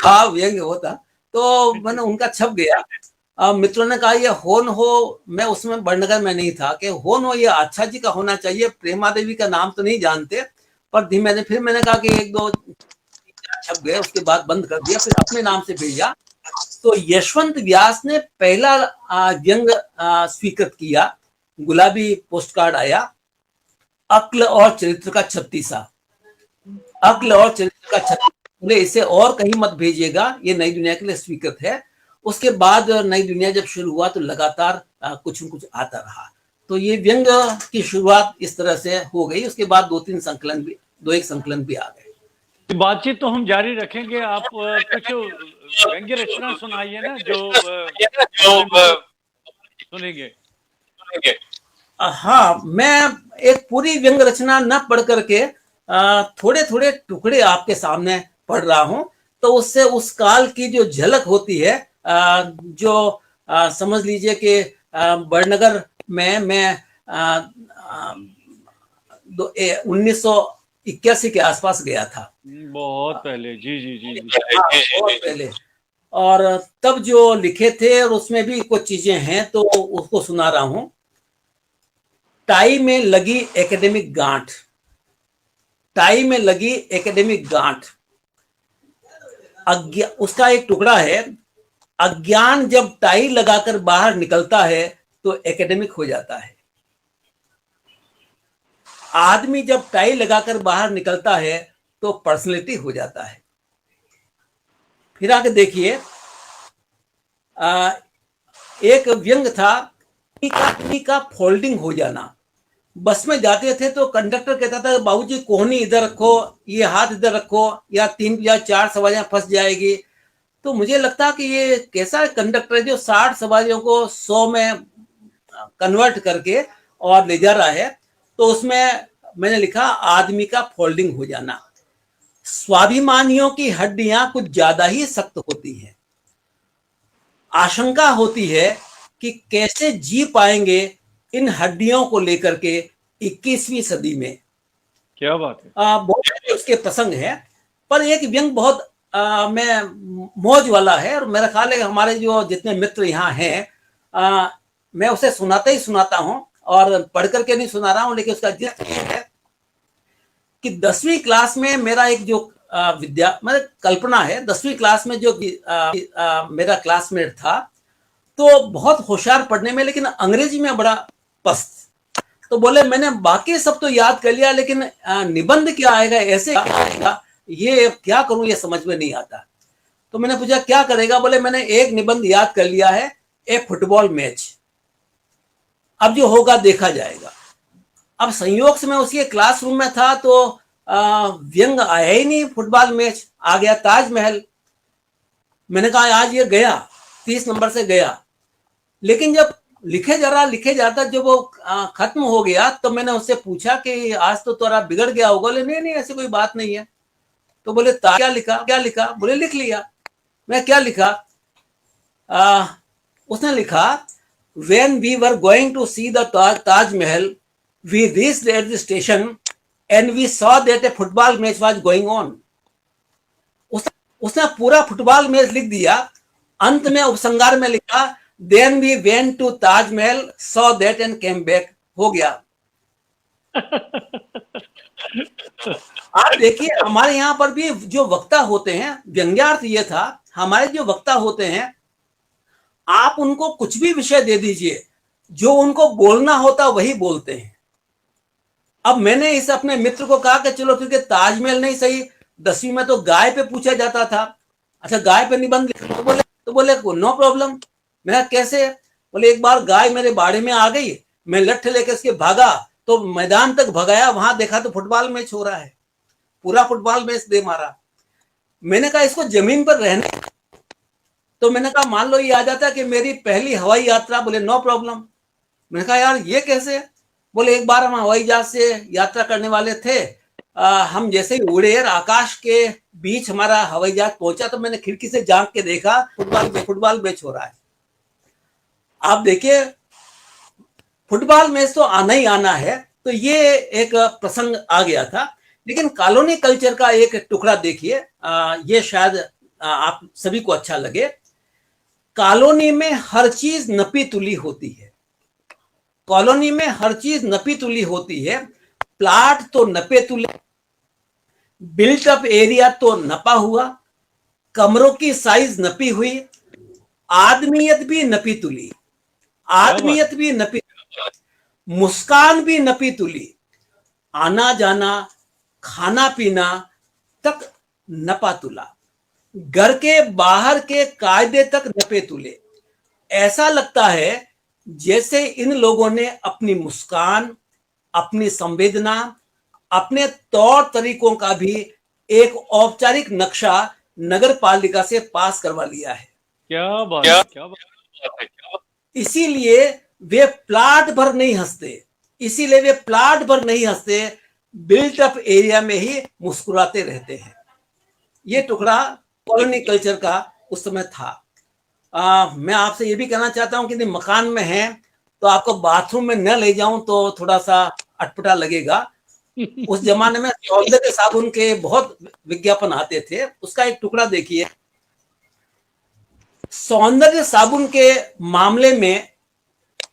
हाँ व्यंग्य होता। तो मैंने उनका छप गया। मित्रों ने कहा ये होन हो, मैं उसमें बड़नगर में नहीं था, कि होन हो ये अच्छा जी का होना चाहिए, प्रेमा देवी का नाम तो नहीं जानते। पर फिर मैंने कहा कि 1-2 छप गए, उसके बाद बंद कर दिया, फिर अपने नाम से भेजा। तो यशवंत व्यास ने पहला व्यंग स्वीकृत किया, गुलाबी पोस्ट कार्ड आया, अक्ल और चरित्र का 36। अक्ल और चरित्र का 36, इसे और कहीं मत भेजिएगा, ये नई दुनिया के लिए स्वीकृत है। उसके बाद नई दुनिया जब शुरू हुआ तो लगातार कुछ न कुछ आता रहा। तो ये व्यंग की शुरुआत इस तरह से हो गई। उसके बाद 2-1 संकलन भी आ गए। बातचीत तो हम जारी रखेंगे। आप कुछ व्यंग्य रचना सुनाइए ना, जो सुनेंगे। हाँ, मैं एक पूरी व्यंग रचना न पढ़ करके थोड़े थोड़े टुकड़े आपके सामने पढ़ रहा हूं, तो उससे उस काल की जो झलक होती है, जो समझ लीजिए कि बड़नगर में मैं 1981 के आसपास गया था। बहुत पहले। जी जी जी, जी। बहुत पहले। और तब जो लिखे थे, और उसमें भी कुछ चीजें हैं तो उसको सुना रहा हूं। टाई में लगी एकेडमिक गांठ, टाई में लगी एकेडमिक गांठ, उसका एक टुकड़ा है, अज्ञान जब टाई लगाकर बाहर निकलता है तो एकेडमिक हो जाता है। आदमी जब टाई लगाकर बाहर निकलता है तो पर्सनैलिटी हो जाता है। फिर आके देखिए, एक व्यंग था, का फोल्डिंग हो जाना। बस में जाते थे तो कंडक्टर कहता था बाबूजी कोहनी इधर रखो, ये हाथ इधर रखो, या 3 या 4 सवारियां फंस जाएगी। तो मुझे लगता कि ये कैसा कंडक्टर है जो 60 सवारियों को 100 में कन्वर्ट करके और ले जा रहा है। तो उसमें मैंने लिखा आदमी का फोल्डिंग हो जाना। स्वाभिमानियों की हड्डियां कुछ ज्यादा ही सख्त होती हैं। आशंका होती है कि कैसे जी पाएंगे इन हड्डियों को लेकर के 21वीं सदी में। क्या बात है। बहुत सारे उसके प्रसंग है, पर एक व्यंग बहुत मैं मौज वाला है, और मेरा ख्याल है कि हमारे जो जितने मित्र यहाँ हैं, मैं उसे सुनाता ही सुनाता हूँ, और पढ़ करके नहीं सुना रहा हूँ, लेकिन उसका जिस है कि 10वीं क्लास में मेरा एक जो मतलब कल्पना है, 10वीं क्लास में जो मेरा क्लासमेट था, तो बहुत होशियार पढ़ने में, लेकिन अंग्रेजी में बड़ा पस्त। तो बोले मैंने बाकी सब तो याद कर लिया, लेकिन निबंध क्या आएगा, ऐसे आएगा, ये क्या करूं, ये समझ में नहीं आता। तो मैंने पूछा क्या करेगा, बोले मैंने एक निबंध याद कर लिया है, एक फुटबॉल मैच, अब जो होगा देखा जाएगा। अब संयोग से मैं उसके क्लासरूम में था, तो व्यंग आया ही नहीं, फुटबॉल मैच आ गया ताजमहल। मैंने कहा आज ये गया, 30 नंबर से गया। लेकिन जब लिखे जाता, जब वो खत्म हो गया, तो मैंने उससे पूछा कि आज तो तुम्हारा बिगड़ गया होगा। बोले नहीं नहीं, ऐसी कोई बात नहीं है। तो बोले क्या लिखा? बोले लिख लिया। मैं क्या लिखा? उसने लिखा, when we were going to see the Taj Mahal, we reached at the station and we saw that a football match was going on. उसने पूरा फुटबॉल मैच लिख दिया। अंत में उपसंहार में लिखा, then we went to Taj Mahal, saw that and came back। हो गया। आप देखिए, हमारे यहाँ पर भी जो वक्ता होते हैं, व्यंग्यार्थ ये था, हमारे जो वक्ता होते हैं, आप उनको कुछ भी विषय दे दीजिए, जो उनको बोलना होता वही बोलते हैं। अब मैंने इस अपने मित्र को कहा कि चलो ठीक है, ताजमहल नहीं सही, 10वीं में तो गाय पे पूछा जाता था, अच्छा गाय पे निबंध लिखा। तो बोले नो प्रॉब्लम। मैं कैसे? बोले एक बार गाय मेरे बाड़े में आ गई, मैं लठ लेके उसके भागा, तो मैदान तक भगाया, वहां देखा तो फुटबॉल मैच हो रहा है, पूरा फुटबॉल मैच दे मारा। मैंने कहा इसको जमीन पर रहने। तो मैंने कहा मान लो ये आ जाता कि मेरी पहली हवाई यात्रा। बोले नो प्रॉब्लम। मैंने कहा यार ये कैसे? बोले एक बार हम हवाई जहाज से यात्रा करने वाले थे, हम जैसे ही उड़े, आकाश के बीच हमारा हवाई जहाज पहुंचा, तो मैंने खिड़की से झांक के देखा, फुटबॉल मैच हो रहा है। आप देखिए, फुटबॉल मैच तो आना ही आना है। तो ये एक प्रसंग आ गया था। लेकिन कॉलोनी कल्चर का एक टुकड़ा देखिए, ये शायद आप सभी को अच्छा लगे। कॉलोनी में हर चीज नपी तुली होती है। कॉलोनी में हर चीज नपी तुली होती है। प्लाट तो नपे तुले, बिल्ट अप एरिया तो नपा हुआ, कमरों की साइज नपी हुई, आदमियत भी नपी तुली, आदमियत भी नपी, मुस्कान भी नपी तुली, आना जाना, खाना पीना तक नपा तुला, घर के बाहर के कायदे तक नपे तुले। ऐसा लगता है जैसे इन लोगों ने अपनी मुस्कान, अपनी संवेदना, अपने तौर तरीकों का भी एक औपचारिक नक्शा नगर पालिका से पास करवा लिया है। क्या बात है। इसीलिए वे प्लाट भर नहीं हंसते, बिल्ट अप एरिया में ही मुस्कुराते रहते हैं। ये टुकड़ा कॉलोनी कल्चर का उस समय था। मैं आपसे ये भी कहना चाहता हूं कि मकान में है तो आपको बाथरूम में न ले जाऊं तो थोड़ा सा अटपटा लगेगा। उस जमाने में सौंदर्य साबुन के बहुत विज्ञापन आते थे। उसका एक टुकड़ा देखिए। सौंदर्य साबुन के मामले में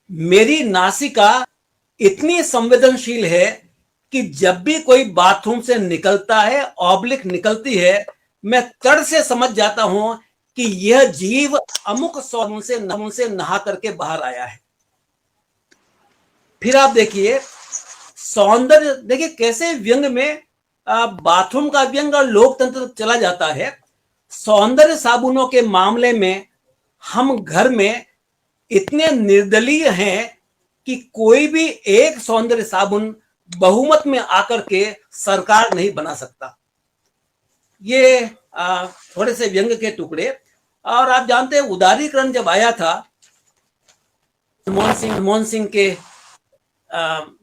मेरी नासिका इतनी संवेदनशील है कि जब भी कोई बाथरूम से निकलता है, ऑब्लिक निकलती है, मैं तड़ से समझ जाता हूं कि यह जीव अमुक साबुन से नहा करके बाहर आया है। फिर आप देखिए सौंदर्य, देखिए कैसे व्यंग में बाथरूम का व्यंग और लोकतंत्र चला जाता है। सौंदर्य साबुनों के मामले में हम घर में इतने निर्दलीय हैं कि कोई भी एक सौंदर्य साबुन बहुमत में आकर के सरकार नहीं बना सकता। ये थोड़े से व्यंग के टुकड़े। और आप जानते हैं उदारीकरण जब आया था, मनमोहन सिंह के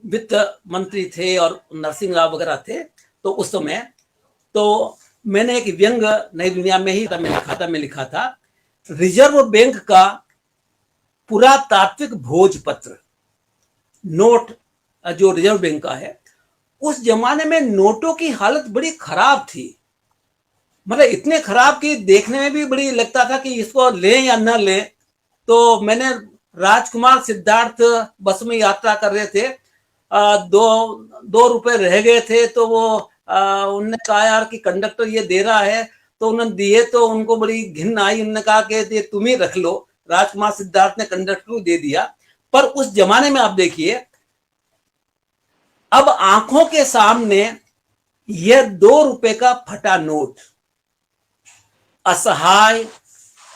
वित्त मंत्री थे और नरसिंह राव वगैरह थे, तो उस समय तो मैंने एक व्यंग नई दुनिया में ही में लिखा था, रिजर्व बैंक का पुरातात्विक भोजपत्र, नोट जो रिजर्व बैंक का है, उस जमाने में नोटों की हालत बड़ी खराब थी, मतलब इतने खराब कि देखने में भी बड़ी लगता था कि इसको लें या न लें। तो मैंने राजकुमार सिद्धार्थ बस में यात्रा कर रहे थे, दो 2 रुपए रह गए थे, तो वो उनने कहा यार कि कंडक्टर ये दे रहा है, तो उन्होंने दिए, तो उनको बड़ी घिन आई। उन्होंने कहा कि ये तुम ही रख लो। राजकुमार सिद्धार्थ ने कंडक्टर को दे दिया। पर उस जमाने में आप देखिए, अब आंखों के सामने यह 2 रुपए का फटा नोट असहाय,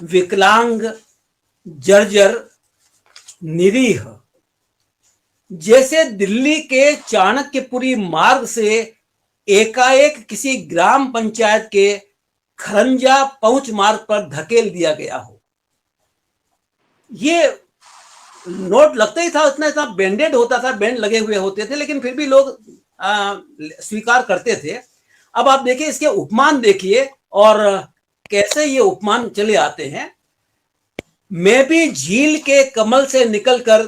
विकलांग, जर्जर, निरीह, जैसे दिल्ली के चाणक्यपुरी मार्ग से एकाएक किसी ग्राम पंचायत के खरंजा पहुंच मार्ग पर धकेल दिया गया हो। ये नोट लगता ही था, उतना इतना बैंडेड होता था, बैंड लगे हुए होते थे, लेकिन फिर भी लोग स्वीकार करते थे। अब आप देखिए, इसके उपमान देखिए और कैसे ये उपमान चले आते हैं। मैं भी झील के कमल से निकलकर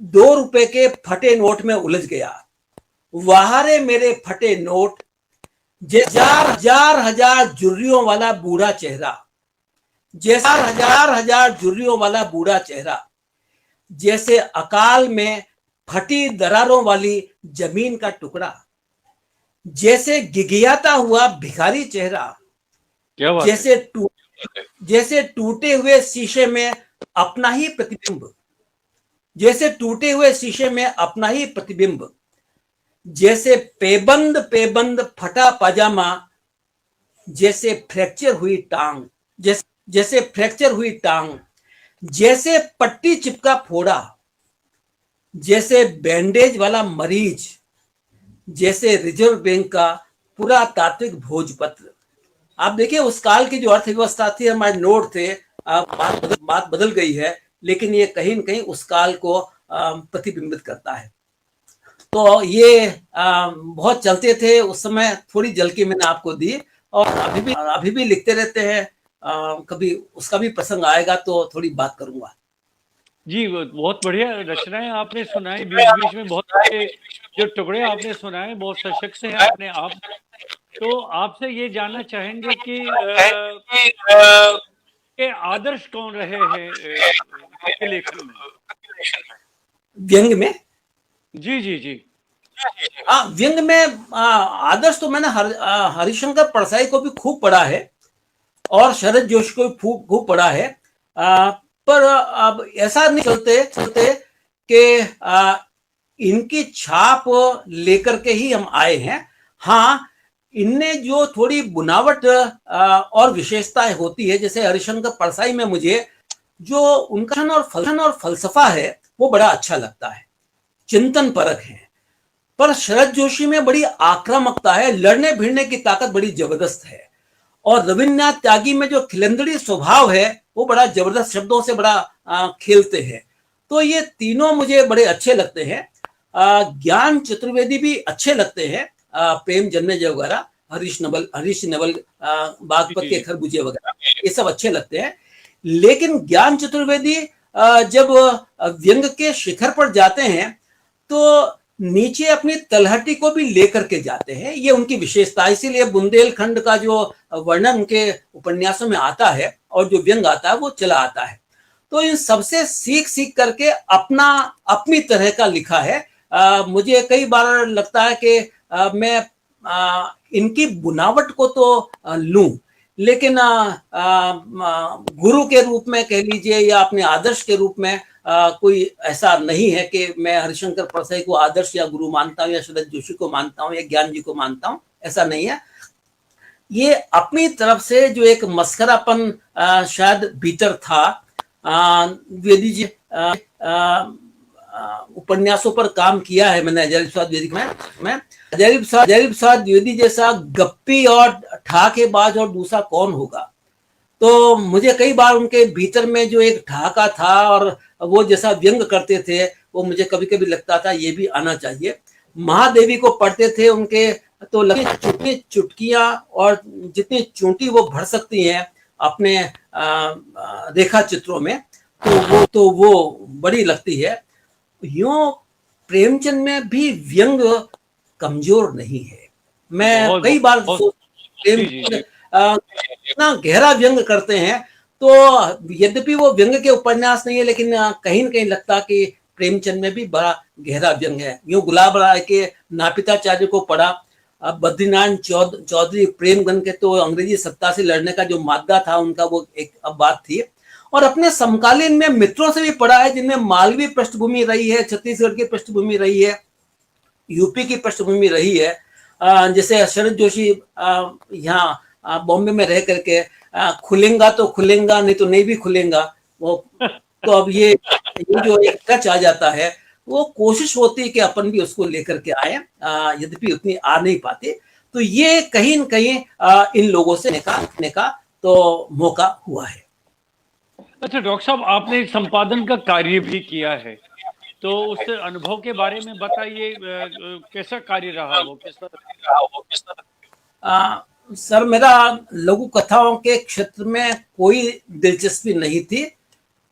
2 रुपए के फटे नोट में उलझ गया। वहारे मेरे फटे नोट, हजार हजार जुर्रियों वाला बूढ़ा चेहरा, जैसा हजार जुर्रियों वाला बूढ़ा चेहरा, जैसे अकाल में फटी दरारों वाली जमीन का टुकड़ा, जैसे गिगियाता हुआ भिखारी चेहरा, क्या बात जैसे टूटे हुए शीशे में अपना ही प्रतिबिंब, जैसे टूटे हुए शीशे में अपना ही प्रतिबिंब, जैसे पेबंद फटा पाजामा, जैसे फ्रैक्चर हुई टांग, जैसे फ्रैक्चर हुई टांग, जैसे पट्टी चिपका फोड़ा, जैसे बैंडेज वाला मरीज, जैसे रिजर्व बैंक का पुरातात्विक भोजपत्र। आप देखिए, उस काल की जो अर्थव्यवस्था थी, हमारे नोट थे, बात बदल गई है, लेकिन ये कहीं न कहीं उस काल को प्रतिबिंबित करता है। तो ये बहुत चलते थे उस समय। थोड़ी झलकी मैंने आपको दी, और अभी भी लिखते रहते हैं। कभी उसका भी प्रसंग आएगा तो थोड़ी बात करूंगा। जी, बहुत बढ़िया रचनाएं आपने सुनाई बीच बीच में, बहुत सारे जो टुकड़े आपने सुनाए बहुत सशक्त हैं अपने आप। तो आपसे ये जानना चाहेंगे कि के आदर्श कौन रहे हैं आपके लेखन में? व्यंग में? जी जी जी। व्यंग में आदर्श तो मैंने हरिशंकर परसाई को भी खूब पढ़ा है, और शरद जोशी को भी खूब पढ़ा है। पर अब ऐसा नहीं चलते कि इनकी छाप लेकर के ही हम आए हैं। हाँ, इनने जो थोड़ी बुनावट और विशेषताएं होती है, जैसे हरिशंकर परसाई में मुझे जो उनका और फलसफा है वो बड़ा अच्छा लगता है, चिंतन परक है। पर शरद जोशी में बड़ी आक्रामकता है, लड़ने भिड़ने की ताकत बड़ी जबरदस्त है। और रविन्द्रनाथ त्यागी में जो खिलंदड़ी स्वभाव है वो बड़ा जबरदस्त, शब्दों से बड़ा खेलते हैं। तो ये तीनों मुझे बड़े अच्छे लगते हैं। ज्ञान चतुर्वेदी भी अच्छे लगते हैं, प्रेम जन्मेजय वगैरह, हरीश नवल, बागपत के खरबूजे वगैरह, ये सब अच्छे लगते हैं। लेकिन ज्ञान चतुर्वेदी जब व्यंग के शिखर पर जाते हैं तो नीचे अपनी तलहटी को भी लेकर के जाते हैं, ये उनकी विशेषता। इसीलिए बुंदेलखंड का जो वर्णन उनके उपन्यासों में आता है और जो व्यंग आता है वो चला आता है। तो इन सबसे सीख करके अपनी तरह का लिखा है। मुझे कई बार लगता है कि मैं इनकी बुनावट को तो लूं, लेकिन गुरु के रूप में कह लीजिए या अपने आदर्श के रूप में कोई ऐसा नहीं है कि मैं हरिशंकर परसाई को आदर्श या गुरु मानता हूं, या शरद जोशी को मानता हूं, या ज्ञान जी को मानता हूं, ऐसा नहीं है। ये अपनी तरफ से जो एक मस्करापन शायद भीतर था। द्विवेदी जी उपन्यासों पर काम किया है मैंने जयदीप प्रसाद द्विवेदी में। जयदीप प्रसाद द्विवेदी जैसा गप्पी और ठाकेबाज और दूसरा कौन होगा। तो मुझे कई बार उनके भीतर में जो एक ठहाका था और वो जैसा व्यंग करते थे, वो मुझे कभी कभी लगता था ये भी आना चाहिए। महादेवी को पढ़ते थे उनके, तो लगे चुटकियां और जितनी चोटी वो भर सकती हैं अपने रेखा चित्रों में, तो वो बड़ी लगती है। यूं प्रेमचंद में भी व्यंग कमजोर नहीं है। मैं बहुत कई बार जी जी जी। इतना गहरा व्यंग करते हैं, तो यद्यपि वो व्यंग के उपन्यास नहीं है, लेकिन कहीं न कहीं लगता कि प्रेमचंद में भी बड़ा गहरा व्यंग है। यूं गुलाब राय के नापिताचार्य को पढ़ा, बद्रीनारायण चौधरी प्रेमगन के तो अंग्रेजी सत्ता से लड़ने का जो मादा था उनका, वो एक अब बात थी। और अपने समकालीन में मित्रों से भी पढ़ा है, जिनमें मालवी पृष्ठभूमि रही है, छत्तीसगढ़ की पृष्ठभूमि रही है, यूपी की पृष्ठभूमि रही है। जैसे शरद जोशी यहाँ बॉम्बे में रह करके खुलेगा तो खुलेगा, नहीं तो नहीं भी खुलेगा वो। तो अब ये जो एक टच आ जाता है, वो कोशिश होती है कि अपन भी उसको लेकर के आए, यद्यपि उतनी आ नहीं पाती। तो ये कहीं न कहीं इन लोगों से निकालने का तो मौका हुआ है। अच्छा डॉक्टर साहब, आपने एक संपादन का कार्य भी किया है, तो उस अनुभव के बारे में बताइए, कैसा कार्य रहा वो, किस तरह? सर, मेरा लघु कथाओं के क्षेत्र में कोई दिलचस्पी नहीं थी,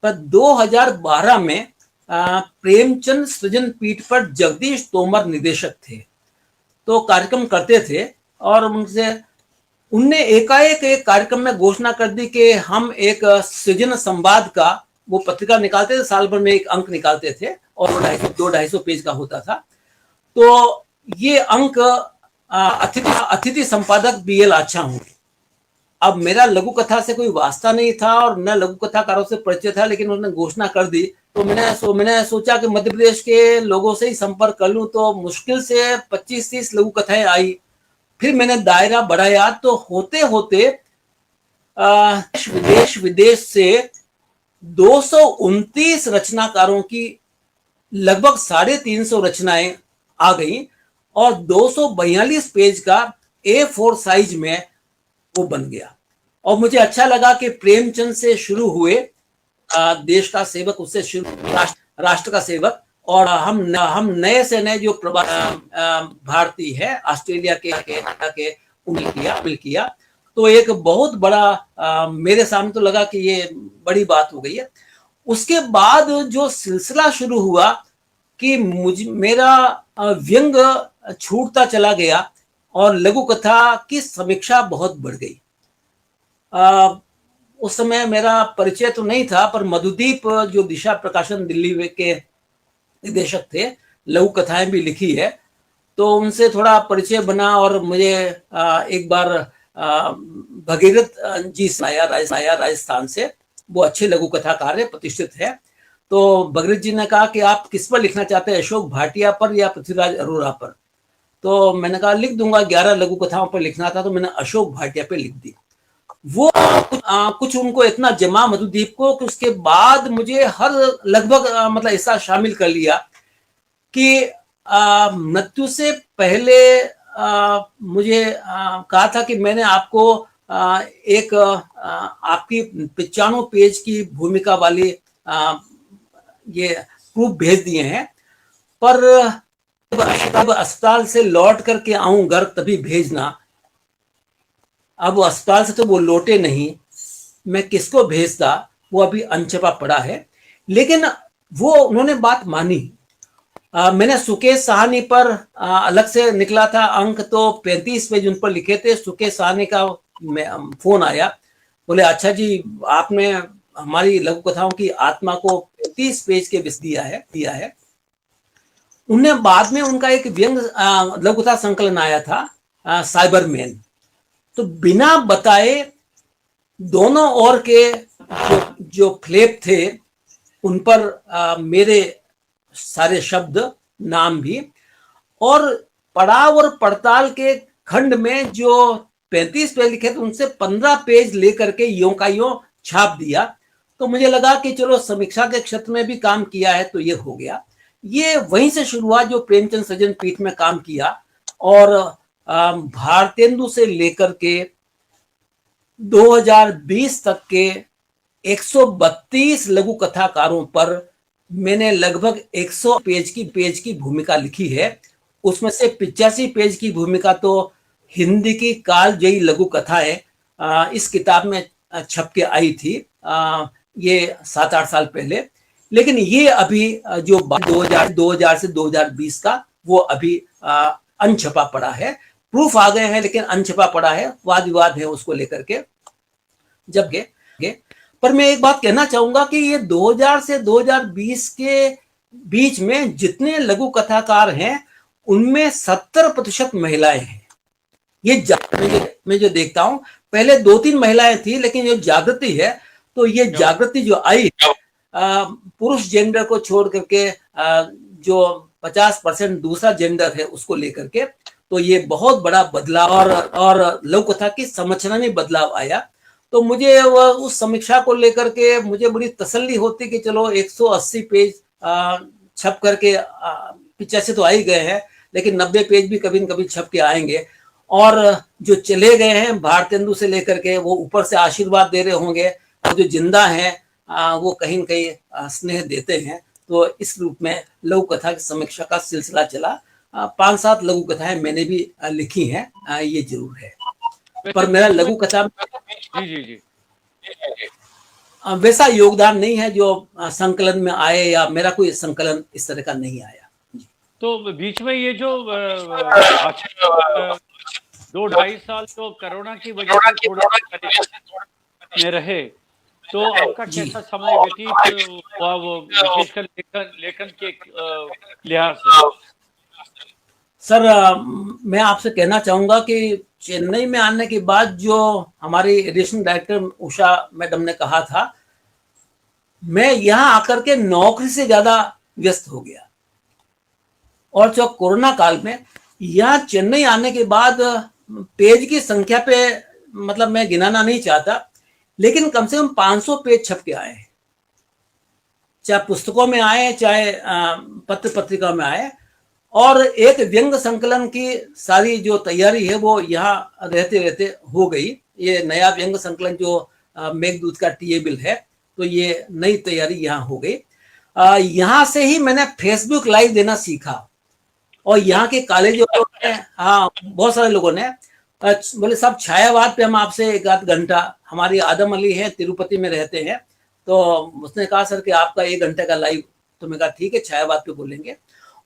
पर 2012 में प्रेमचंद सृजन पीठ पर जगदीश तोमर निदेशक थे, तो कार्यक्रम करते थे, और उनने एकाएक एक कार्यक्रम में घोषणा कर दी कि हम एक सृजन संवाद का, वो पत्रिका निकालते थे, साल भर में एक अंक निकालते थे और 250-250 पेज का होता था। तो ये अंक अतिथि संपादक बीएल आच्छा होंगे। अब मेरा लघु कथा से कोई वास्ता नहीं था और न लघु कथाकारों से परिचय था, लेकिन उन्होंने घोषणा कर दी, तो मैंने सोचा कि मध्य प्रदेश के लोगों से ही संपर्क कर लूं। तो मुश्किल से 25-30 लघु कथाएं आई। फिर मैंने दायरा बढ़ाया, तो होते होते देश विदेश से 229 रचनाकारों की लगभग 350 रचनाएं आ गई, और 242 पेज का A4 साइज में वो बन गया। और मुझे अच्छा लगा कि प्रेमचंद से शुरू हुए, देश का सेवक, उससे शुरू राष्ट्र का सेवक, और हम नए से नए जो भारतीय है ऑस्ट्रेलिया के उन्हें किया। तो एक बहुत बड़ा मेरे सामने तो लगा कि ये बड़ी बात हो गई है। उसके बाद जो सिलसिला शुरू हुआ कि मेरा व्यंग छूटता चला गया और लघु कथा की समीक्षा बहुत बढ़ गई। उस समय मेरा परिचय तो नहीं था, पर मधुदीप जो दिशा प्रकाशन दिल्ली के निदेशक थे, लघु कथाएं भी लिखी है, तो उनसे थोड़ा परिचय बना। और मुझे एक बार भगीरथ जी आया राजस्थान से, वो अच्छे लघु कथाकार है, प्रतिष्ठित है। तो भगीरथ जी ने कहा कि आप किस पर लिखना चाहते हैं, अशोक भाटिया पर या पृथ्वीराज अरोरा पर? तो मैंने कहा लिख दूंगा, 11 लघु कथाओं पर लिखना था, तो मैंने अशोक भाटिया पे लिख दी। वो कुछ उनको इतना जमा मधुदीप को कि उसके बाद मुझे हर लगभग मतलब ऐसा शामिल कर लिया कि मृत्यु से पहले मुझे कहा था कि मैंने आपको एक आपकी 95 पेज की भूमिका वाली ये प्रूफ भेज दिए हैं, पर अब अस्पताल से लौट करके आऊं घर तभी भेजना। अब अस्पताल से तो वो लौटे नहीं, मैं किसको भेजता, वो अभी अनछपा पड़ा है। लेकिन वो उन्होंने बात मानी। मैंने सुकेश साहनी पर अलग से निकला था अंक, तो 35 पेज उन पर लिखे थे। सुकेश साहनी का फोन आया, बोले अच्छा जी, आपने हमारी लघु कथाओं की आत्मा को 35 पेज के विष दिया है। उन्हें बाद में उनका एक व्यंग लघु कथा संकलन आया था, साइबरमैन। तो बिना बताए दोनों ओर के जो फ्लेप थे उन पर मेरे सारे शब्द, नाम भी, और पड़ाव और पड़ताल के खंड में जो 35 पेज लिखे थे उनसे 15 पेज लेकर के यों का यों छाप दिया। तो मुझे लगा कि चलो समीक्षा के क्षेत्र में भी काम किया है तो ये हो गया। ये वहीं से शुरू हुआ जो प्रेमचंद सृजन पीठ में काम किया, और भारतेंदु से लेकर के 2020 तक के 132 लघु कथाकारों पर मैंने लगभग 100 पेज की भूमिका लिखी है। उसमें से 85 पेज की भूमिका तो हिंदी की कालजयी लघु कथा है, इस किताब में छप के आई थी ये 7-8 साल पहले। लेकिन ये अभी जो 2000 से 2020 का, वो अभी अनछपा पड़ा है, प्रूफ आ गए हैं लेकिन अनछपा पड़ा है, वाद विवाद है उसको लेकर के। जबकि पर मैं एक बात कहना चाहूंगा कि ये 2000 से 2020 के बीच में जितने लघु कथाकार हैं उनमें 70% महिलाएं हैं। ये मैं जो देखता हूं, पहले 2-3 महिलाएं थी, लेकिन जो जागृति है, तो ये जागृति जो आई पुरुष जेंडर को छोड़ करके जो 50% दूसरा जेंडर है उसको लेकर के, तो ये बहुत बड़ा बदलाव और लघु कथा की संरचना में बदलाव आया। तो मुझे उस समीक्षा को लेकर के मुझे बड़ी तसल्ली होती कि चलो 180 पेज छप करके 85 तो आ ही गए हैं, लेकिन 90 पेज भी कभी न कभी छप के आएंगे। और जो चले गए हैं भारतेंदु से लेकर के, वो ऊपर से आशीर्वाद दे रहे होंगे, और जो जिंदा हैं वो कहीं न कहीं स्नेह देते हैं। तो इस रूप में लघु कथा की समीक्षा का सिलसिला चला। 5-7 लघु कथाएं मैंने भी लिखी हैं, ये जरूर है। पर मेरा लघु कथा जी वैसा योगदान नहीं है जो संकलन में आए, या मेरा कोई संकलन इस तरह का नहीं आया। तो बीच में ये जो 2-2.5 साल तो कोरोना की वजह से थोड़ा में रहे, तो आपका कैसा समय व्यतीत हुआ, वो विशेषकर लेखन के लिहाज से? सर, मैं आपसे कहना चाहूंगा कि चेन्नई में आने के बाद जो हमारी एडिशन डायरेक्टर उषा मैडम ने कहा था, मैं यहां आकर के नौकरी से ज्यादा व्यस्त हो गया। और जो कोरोना काल में यहां चेन्नई आने के बाद पेज की संख्या पे, मतलब मैं गिनाना नहीं चाहता, लेकिन कम से कम 500 पेज छप के आए, चाहे पुस्तकों में आए चाहे पत्र पत्रिका में आए। और एक व्यंग संकलन की सारी जो तैयारी है वो यहाँ रहते रहते हो गई। ये नया व्यंग संकलन जो मेघदूत का टीएबिल है, तो ये नई तैयारी यहाँ हो गई। यहाँ से ही मैंने फेसबुक लाइव देना सीखा, और यहाँ के कॉलेजों में बहुत सारे लोगों ने बोले साहब छायावाद पे हम आपसे 1 घंटा, हमारी आदम अली है तिरुपति में रहते हैं, तो उसने कहा सर कि आपका 1 घंटे का लाइव, तो मैं कहा ठीक है छायावाद पे बोलेंगे।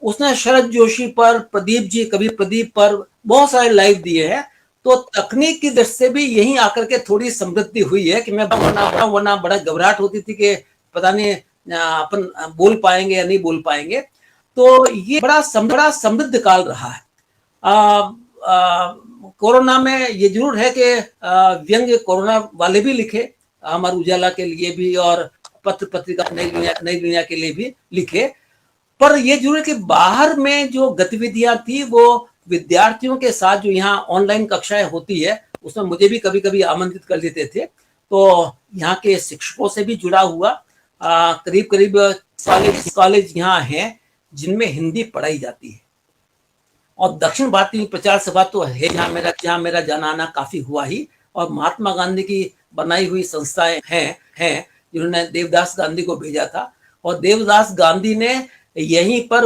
उसने शरद जोशी पर, प्रदीप जी, कभी प्रदीप पर बहुत सारे लाइव दिए हैं। तो तकनीक की दृष्टि से भी यहीं आकर के थोड़ी समृद्धि हुई है कि मैं वरना बड़ा घबराहट होती थी कि पता नहीं अपन बोल पाएंगे या नहीं बोल पाएंगे। तो ये बड़ा समृद्ध काल रहा है। कोरोना में ये जरूर है कि व्यंग्य कोरोना वाले भी लिखे, हमारे उजाला के लिए भी और पत्र पत्रिका नई दुनिया के लिए भी लिखे। पर ये जरूर है कि बाहर में जो गतिविधियां थी वो विद्यार्थियों के साथ जो यहाँ ऑनलाइन कक्षाएं होती है, उसमें मुझे भी कभी कभी आमंत्रित कर लेते थे। तो यहाँ के शिक्षकों से भी जुड़ा हुआ, करीब करीब 40 कॉलेज यहाँ हैं जिनमें हिंदी पढ़ाई जाती है। और दक्षिण भारतीय प्रचार सभा तो है जहाँ मेरा जाना आना काफी हुआ ही। और महात्मा गांधी की बनाई हुई संस्थाएं हैं जिन्होंने देवदास गांधी को भेजा था, और देवदास गांधी ने यहीं पर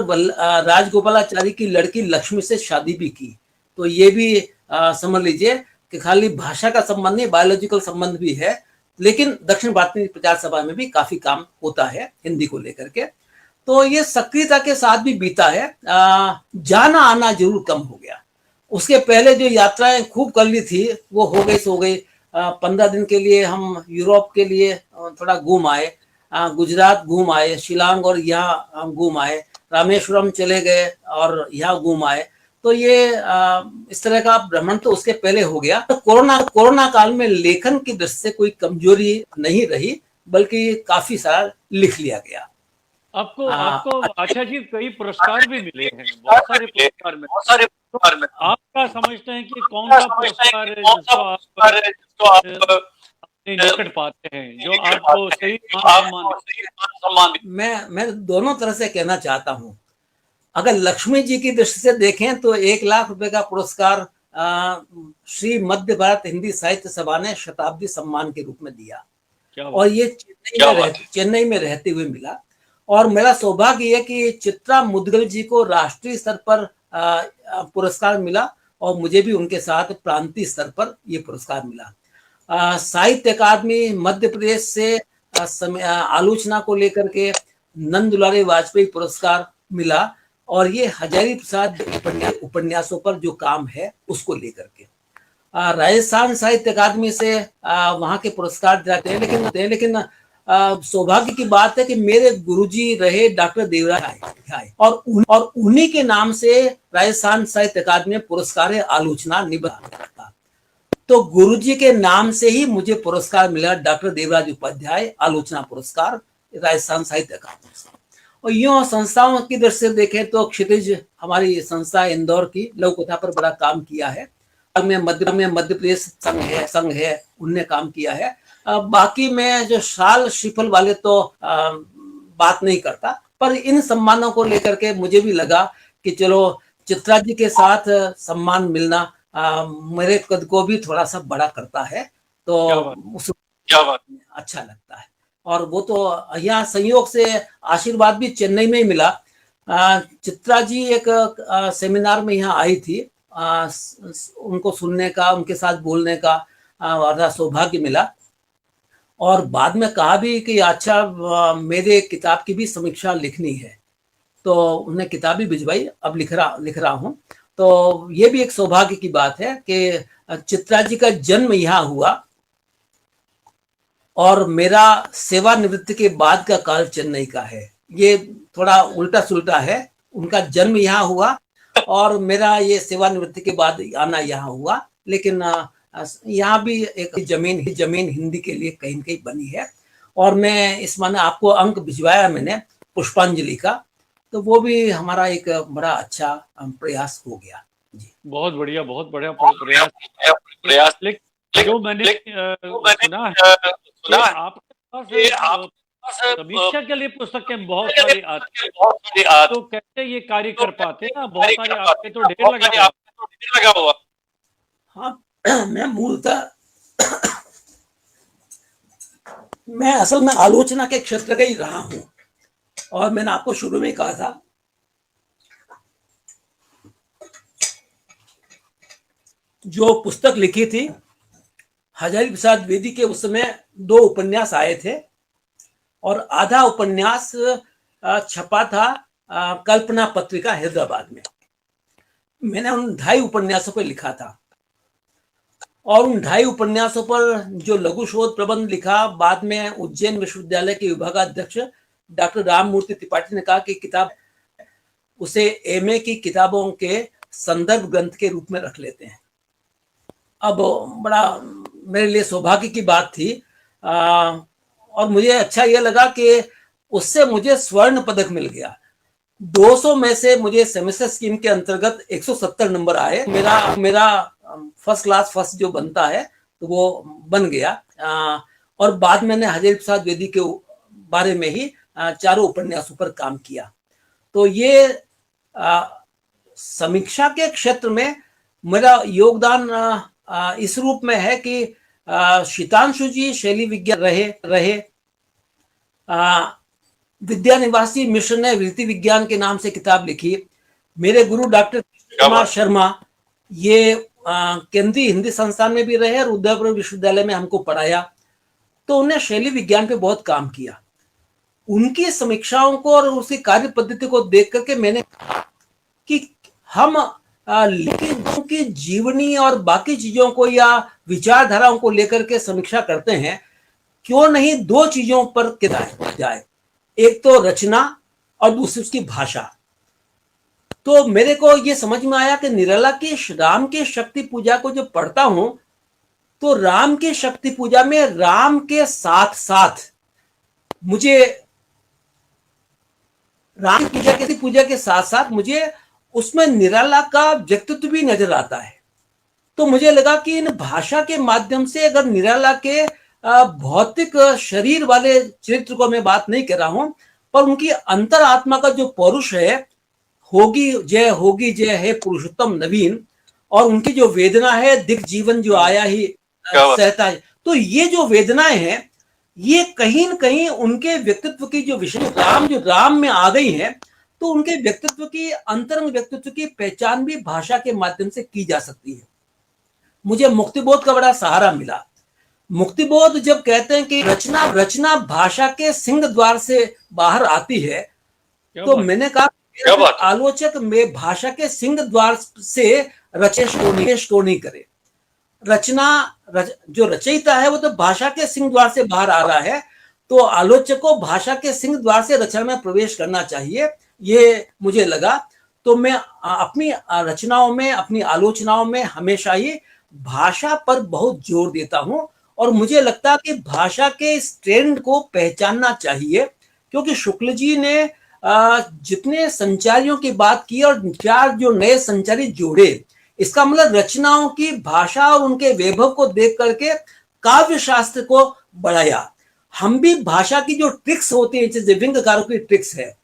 राजगोपालाचारी की लड़की लक्ष्मी से शादी भी की। तो ये भी समझ लीजिए कि खाली भाषा का संबंध नहीं, बायोलॉजिकल संबंध भी है। लेकिन दक्षिण भारतीय प्रचार सभा में भी काफी काम होता है हिंदी को लेकर के। तो ये सक्रियता के साथ भी बीता है। जाना आना जरूर कम हो गया। उसके पहले जो यात्राएं खूब कर ली थी वो हो गई सो गई। 15 दिन के लिए हम यूरोप के लिए थोड़ा घूम आए, गुजरात घूम आए, शिलांग और यहाँ हम घूम आए, रामेश्वरम चले गए और यहाँ घूम आए। तो ये इस तरह का भ्रमण तो उसके पहले हो गया। तो कोरोना काल में लेखन की दृष्टि से कोई कमजोरी नहीं रही, बल्कि काफी सारा लिख लिया गया। आपको अच्छा जी, कई पुरस्कार भी मिले हैं, बहुत सारे पुरस्कार में। आप क्या समझते हैं कि कौन सा पुरस्कार है जिसको आप निकट पाते हैं, जो आपको सही सम्मान? मैं दोनों तरह से कहना चाहता हूँ। अगर लक्ष्मी जी की दृष्टि से देखें तो 1 लाख रुपए का पुरस्कार श्री मध्य भारत हिंदी साहित्य सभा ने शताब्दी सम्मान के रूप में दिया, और ये चेन्नई में रहते हुए मिला। और मेरा सौभाग्य है कि चित्रा मुदगल जी को राष्ट्रीय स्तर पर पुरस्कार मिला, और मुझे भी उनके साथ प्रांतीय स्तर पर यह पुरस्कार मिला। साहित्य अकादमी मध्य प्रदेश से आलोचना को लेकर के नंद दुलारी वाजपेयी पुरस्कार मिला, और ये हजारी प्रसाद उपन्यासों पर जो काम है उसको लेकर के राजस्थान साहित्य अकादमी से वहां के पुरस्कार दिलाते हैं, लेकिन सौभाग्य की बात है कि मेरे गुरुजी रहे डॉक्टर देवराज आए और उन्हीं के नाम से राजस्थान साहित्य अकादमी में पुरस्कार है आलोचना निबंध। तो गुरुजी के नाम से ही मुझे पुरस्कार मिला, डॉक्टर देवराज उपाध्याय आलोचना पुरस्कार राजस्थान साहित्य अकादमी से। और यूं संस्थाओं की दृष्टि से देखें तो क्षितिज हमारी संस्था इंदौर की लघु कथा पर बड़ा काम किया है, मध्य प्रदेश संघ है उनने काम किया है। बाकी में जो शाल श्रीफल वाले तो बात नहीं करता, पर इन सम्मानों को लेकर के मुझे भी लगा कि चलो चित्रा जी के साथ सम्मान मिलना मेरे कद को भी थोड़ा सा बड़ा करता है, तो क्या बात अच्छा लगता है। और वो तो यहाँ संयोग से आशीर्वाद भी चेन्नई में ही मिला। चित्रा जी एक सेमिनार में यहाँ आई थी, उनको सुनने का, उनके साथ बोलने का सौभाग्य मिला और बाद में कहा भी कि अच्छा मेरे किताब की भी समीक्षा लिखनी है, तो उन्हें किताब भी भिजवाई, अब लिख रहा हूँ। तो ये भी एक सौभाग्य की बात है कि चित्रा जी का जन्म यहाँ हुआ और मेरा सेवानिवृत्ति के बाद का काल चेन्नई का है। ये थोड़ा उल्टा सुल्टा है, उनका जन्म यहाँ हुआ और मेरा ये सेवानिवृत्ति के बाद आना यहाँ हुआ, लेकिन यहाँ भी एक जमीन हिंदी के लिए कहीं न कहीं बनी है। और मैं इस माने आपको अंक भिजवाया मैंने पुष्पांजलि का, तो वो भी हमारा एक बड़ा अच्छा प्रयास हो गया जी। बहुत बढ़िया प्रयास। लेकिन जो मैंने सुना है आपके पास समीक्षा के लिए पुस्तकें बहुत सारी आती, तो कैसे ये कार्य कर पाते हैं? बहुत सारे आपके तो ढेर लगा हुआ। हाँ, मैं मूलतः मैं असल में आलोचना के क्षेत्र का ही रहा हूं और मैंने आपको शुरू में कहा था जो पुस्तक लिखी थी हजारी प्रसाद द्विवेदी के, उस समय 2 उपन्यास आए थे और आधा उपन्यास छपा था कल्पना पत्रिका हैदराबाद में। मैंने उन 2.5 उपन्यासों पर लिखा था और उन 2.5 उपन्यासों पर जो लघु शोध प्रबंध लिखा, बाद में उज्जैन विश्वविद्यालय के विभागाध्यक्ष डॉक्टर राममूर्ति त्रिपाठी ने कहा कि किताब उसे एमए की किताबों के संदर्भ ग्रंथ के रूप में रख लेते हैं। अब बड़ा मेरे लिए सौभाग्य की बात थी और मुझे अच्छा यह लगा कि उससे मुझे स्वर्ण पदक मिल गया। 200 में से मुझे सेमेस्टर स्कीम के अंतर्गत 170 नंबर आए। मेरा फर्स्ट क्लास फर्स्ट जो बनता है तो वो बन गया। और बाद मैंने हजारी प्रसाद द्विवेदी के बारे में ही 4 उपन्यासों पर काम किया। तो ये समीक्षा के क्षेत्र में मेरा योगदान इस रूप में है कि शीतांशु जी शैली विज्ञान रहे, विद्या निवासी मिश्र ने वृत्ति विज्ञान के नाम से किताब लिखी। मेरे गुरु डॉक्टर कुमार शर्मा ये केंद्रीय हिंदी संस्थान में भी रहे और उदयपुर विश्वविद्यालय में हमको पढ़ाया, तो उन्हें शैली विज्ञान पे बहुत काम किया। उनकी समीक्षाओं को और उसकी कार्य पद्धति को देख करके मैंने कि हम लेखकों की जीवनी और बाकी चीजों को या विचारधाराओं को लेकर के समीक्षा करते हैं, क्यों नहीं 2 चीजों पर किताब जाए, एक तो रचना और दूसरी उसकी भाषा। तो मेरे को ये समझ में आया कि निराला की राम की शक्ति पूजा को जब पढ़ता हूं तो राम की शक्ति पूजा में राम के साथ साथ मुझे राम की पूजा के साथ साथ मुझे उसमें निराला का व्यक्तित्व भी नजर आता है। तो मुझे लगा कि इन भाषा के माध्यम से अगर निराला के भौतिक शरीर वाले चरित्र को मैं बात नहीं कर रहा हूं, पर उनकी अंतरात्मा का जो पौरुष है, होगी जय है पुरुषोत्तम नवीन, और उनकी जो वेदना है दिख जीवन जो आया ही सहता है, तो ये जो वेदनाएं हैं ये कहीं न कहीं उनके व्यक्तित्व की जो विषय राम में आ गई है, तो उनके व्यक्तित्व की अंतरंग व्यक्तित्व की पहचान भी भाषा के माध्यम से की जा सकती है। मुझे मुक्तिबोध का बड़ा सहारा मिला। मुक्तिबोध जब कहते हैं कि रचना भाषा के सिंह द्वार से बाहर आती है, तो मैंने कहा क्या बात है? आलोचक में भाषा के सिंह द्वार से रचेश को नहीं करे। जो रचयिता है वो तो भाषा के सिंह द्वार से बाहर आ रहा है, तो आलोचक को भाषा के सिंह द्वार से रचना में प्रवेश करना चाहिए, ये मुझे लगा। तो मैं अपनी रचनाओं में, अपनी आलोचनाओं में हमेशा ही भाषा पर बहुत जोर देता हूं, और मुझे लगता है कि भाषा के इस ट्रेंड को पहचानना चाहिए, क्योंकि शुक्ल जी ने जितने संचारियों की बात की और 4 जो नए संचारी जोड़े, इसका मतलब रचनाओं की भाषा और उनके वैभव को देख करके काव्य शास्त्र को बढ़ाया। हम भी भाषा की जो ट्रिक्स होती है, जैसे व्यंग्यकारों की ट्रिक्स है,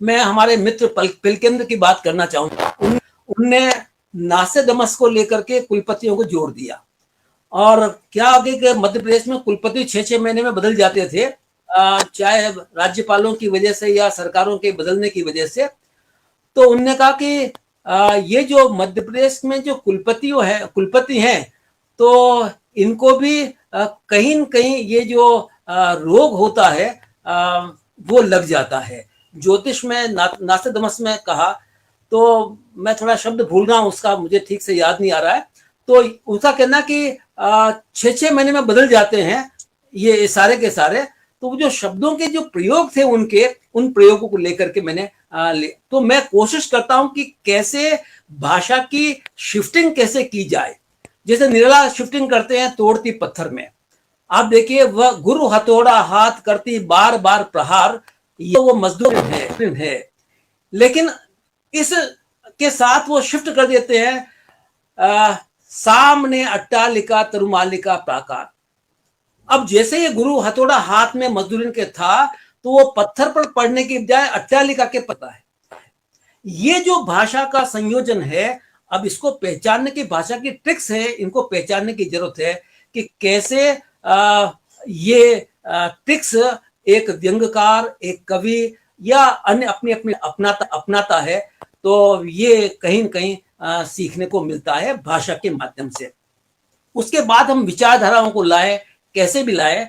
मैं हमारे मित्र पिलकेंद्र की बात करना चाहूंगा। उनने नासेदमस को लेकर के कुलपतियों को जोड़ दिया, और क्या आगे के मध्य प्रदेश में कुलपति 6-6 महीने में बदल जाते थे, चाहे राज्यपालों की वजह से या सरकारों के बदलने की वजह से। तो उनने कहा कि ये जो मध्य प्रदेश में जो कुलपति हैं, तो इनको भी कहीं न कहीं ये जो रोग होता है वो लग जाता है। ज्योतिष में नास्तिदमस में कहा, तो मैं थोड़ा शब्द भूल रहा हूं, उसका मुझे ठीक से याद नहीं आ रहा है। तो उसका कहना कि 6-6 महीने में बदल जाते हैं ये सारे के सारे। तो जो शब्दों के जो प्रयोग थे उनके, उन प्रयोगों को लेकर के मैंने तो मैं कोशिश करता हूं कि कैसे भाषा की शिफ्टिंग कैसे की जाए। जैसे निराला शिफ्टिंग करते हैं तोड़ती पत्थर में, आप देखिए, वह गुरु हथौड़ा हाथ करती बार बार प्रहार, ये वो मजदूर है। लेकिन इस के साथ वो शिफ्ट कर देते हैं सामने अट्टालिका तरुमालिका प्राकार। अब जैसे ये गुरु हथौड़ा हाथ में मजदूरिन के था, तो वो पत्थर पर पड़ने की बजाय अट्टालिका के पता है। ये जो भाषा का संयोजन है, अब इसको पहचानने की, भाषा की ट्रिक्स है, इनको पहचानने की जरूरत है कि कैसे ये ट्रिक्स एक व्यंग्यकार, एक कवि या अन्य अपनी अपनी अपनाता है। तो ये कहीं न कहीं सीखने को मिलता है भाषा के माध्यम से। उसके बाद हम विचारधाराओं को लाए, कैसे भी लाए।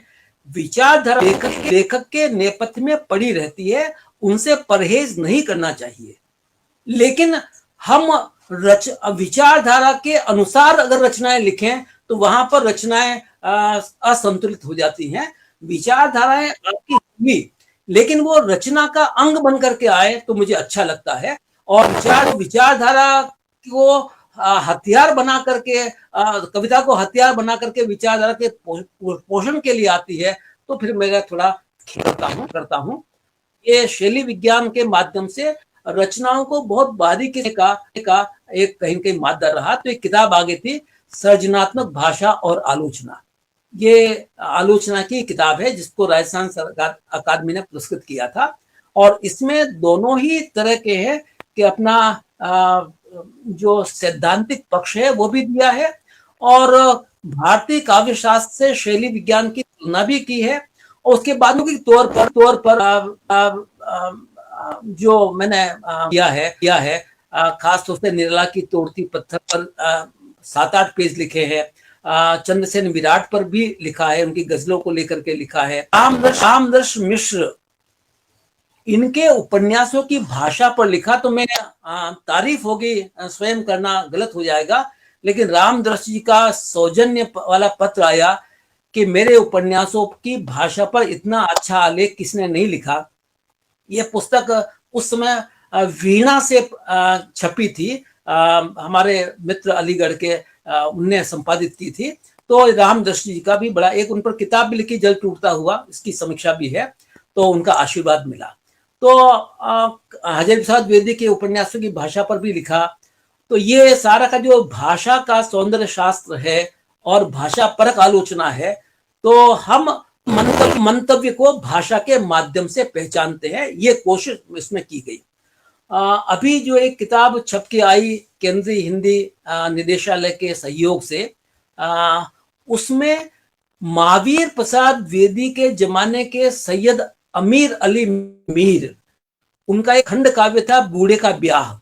विचारधारा लेखक के नेपथ्य में पड़ी रहती है, उनसे परहेज नहीं करना चाहिए, लेकिन हम विचारधारा के अनुसार अगर रचनाएं लिखें तो वहां पर रचनाएं असंतुलित हो जाती हैं। विचारधाराएं आपकी हुई, लेकिन वो रचना का अंग बन करके आए तो मुझे अच्छा लगता है। और विचारधारा को हथियार बना करके, कविता को हथियार बना करके विचारधारा के पोषण के लिए आती है, तो फिर मैं थोड़ा करता हूं। ये शैली विज्ञान के माध्यम से रचनाओं को बहुत बारीकी से का एक कहीं कहीं मादा रहा। तो एक किताब आ गई थी, सृजनात्मक भाषा और आलोचना। ये आलोचना की किताब है, जिसको राजस्थान सरकार अकादमी ने पुरस्कृत किया था। और इसमें दोनों ही तरह के हैं कि अपना जो सैद्धांतिक पक्ष है वो भी दिया है, और भारतीय काव्य शास्त्र से शैली विज्ञान की तुलना भी की है। और उसके बाद के तौर पर जो मैंने किया है खास तौर से निराला की तोड़ती पत्थर पर 7-8 पेज लिखे हैं। चंद्रसेन विराट पर भी लिखा है, उनकी गजलों को लेकर के लिखा है। रामदर्श मिश्र, इनके उपन्यासों की भाषा पर लिखा, तो मैंने तारीफ होगी, स्वयं करना गलत हो जाएगा, लेकिन रामदर्श जी का सौजन्य वाला पत्र आया कि मेरे उपन्यासों की भाषा पर इतना अच्छा आलेख किसने नहीं लिखा। यह पुस्तक उस समय वीणा से छपी थी, हमारे मित्र अलीगढ़ के उनने संपादित की थी। तो रामदर्श जी का भी बड़ा, एक उन पर किताब भी लिखी, जल टूटता हुआ, इसकी समीक्षा भी है, तो उनका आशीर्वाद मिला। तो हज़ारी प्रसाद द्विवेदी के उपन्यासों की भाषा पर भी लिखा। तो ये सारा का जो भाषा का सौंदर्य शास्त्र है और भाषा परक आलोचना है, तो हम मंतव्य को भाषा के माध्यम से पहचानते हैं, ये कोशिश इसमें की गई। अभी जो एक किताब छप के आई केंद्रीय हिंदी निदेशालय के सहयोग से, उसमें महावीर प्रसाद द्विवेदी के जमाने के सैयद अमीर अली मीर, उनका एक खंड काव्य था बूढ़े का ब्याह।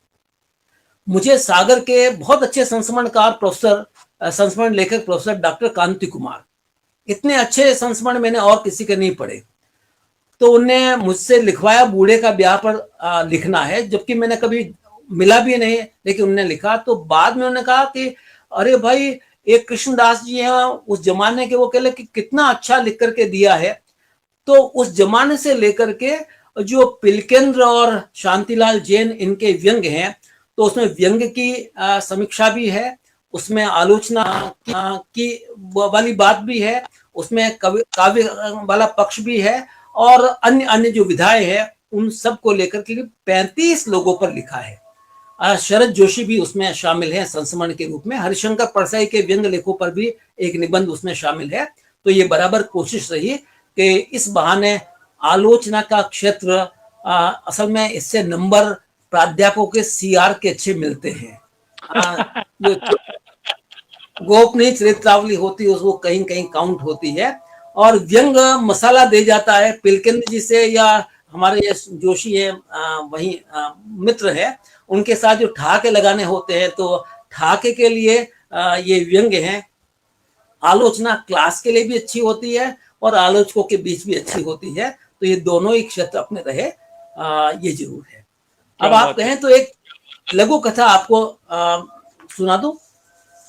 मुझे सागर के बहुत अच्छे संस्मरणकार प्रोफेसर, संस्मरण लेखक प्रोफेसर डॉक्टर कांति कुमार, इतने अच्छे संस्मरण मैंने और किसी के नहीं पढ़े। तो उनने मुझसे लिखवाया बूढ़े का ब्याह पर लिखना है, जबकि मैंने कभी मिला भी नहीं, लेकिन उन्होंने लिखा। तो बाद में उन्होंने कहा कि अरे भाई, एक कृष्णदास जी हैं उस जमाने के, वो कह ले कि कितना अच्छा लिख करके दिया है। तो उस जमाने से लेकर के जो पिलकेंद्र और शांतिलाल जैन इनके व्यंग हैं, तो उसमें व्यंग की समीक्षा भी है, उसमें आलोचना की वाली बात भी है, उसमें काव्य वाला पक्ष भी है, और अन्य अन्य जो विधाएं हैं उन सब को लेकर के 35 लोगों पर लिखा है। शरद जोशी भी उसमें शामिल है संस्मरण के रूप में। हरिशंकर परसाई के व्यंग लेखों पर भी एक निबंध उसमें शामिल है। तो ये बराबर कोशिश रही कि इस बहाने आलोचना का क्षेत्र, असल में इससे नंबर प्राध्यापकों के सीआर के अच्छे मिलते हैं। जो गोपनीय चरित्रावली होती है वो कहीं कहीं काउंट होती है, और व्यंग मसाला दे जाता है पिलकेंद्र जी से, या हमारे जोशी है वही मित्र है, उनके साथ जो ठहाके लगाने होते हैं, तो ठहाके के लिए ये व्यंग हैं। आलोचना क्लास के लिए भी अच्छी होती है और आलोचकों के बीच भी अच्छी होती है। तो ये दोनों ही क्षेत्र अपने रहे, ये जरूर है। अब आप कहें तो एक लघु कथा आपको सुना दूं?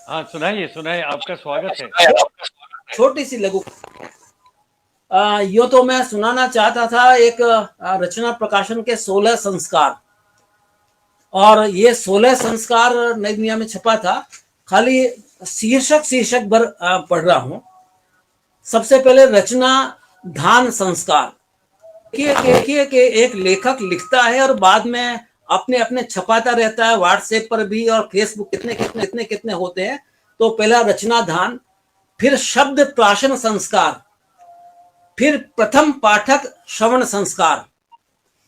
हाँ, सुनाइए सुनाइए, आपका स्वागत है। छोटी सी लघु यो तो मैं सुनाना चाहता था एक रचना प्रकाशन के 16 संस्कार, और ये 16 संस्कार नई दुनिया में छपा था। खाली शीर्षक भर पढ़ रहा हूं। सबसे पहले रचना धान संस्कार। देखिए कि एक लेखक लिखता है और बाद में अपने अपने छपाता रहता है, व्हाट्सएप पर भी और फेसबुक, कितने होते हैं। तो पहला रचना धान, फिर शब्द प्राशन संस्कार, फिर प्रथम पाठक श्रवण संस्कार,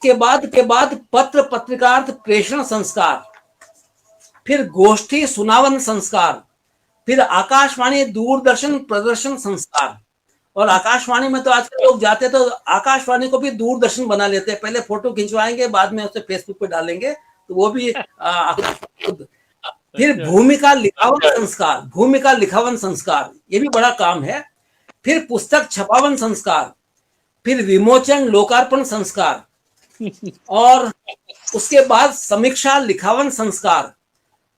के बाद पत्र पत्रिकार्थ प्रेषण संस्कार, फिर गोष्ठी सुनावन संस्कार, फिर आकाशवाणी दूरदर्शन प्रदर्शन संस्कार। और आकाशवाणी में तो आजकल लोग जाते तो आकाशवाणी को भी दूरदर्शन बना लेते हैं, पहले फोटो खिंचवाएंगे, बाद में उसे फेसबुक पे डालेंगे, तो वो भी फिर भूमिका लिखावन संस्कार, ये भी बड़ा काम है। फिर पुस्तक छपावन संस्कार, फिर विमोचन लोकार्पण संस्कार, और उसके बाद समीक्षा लिखावन संस्कार,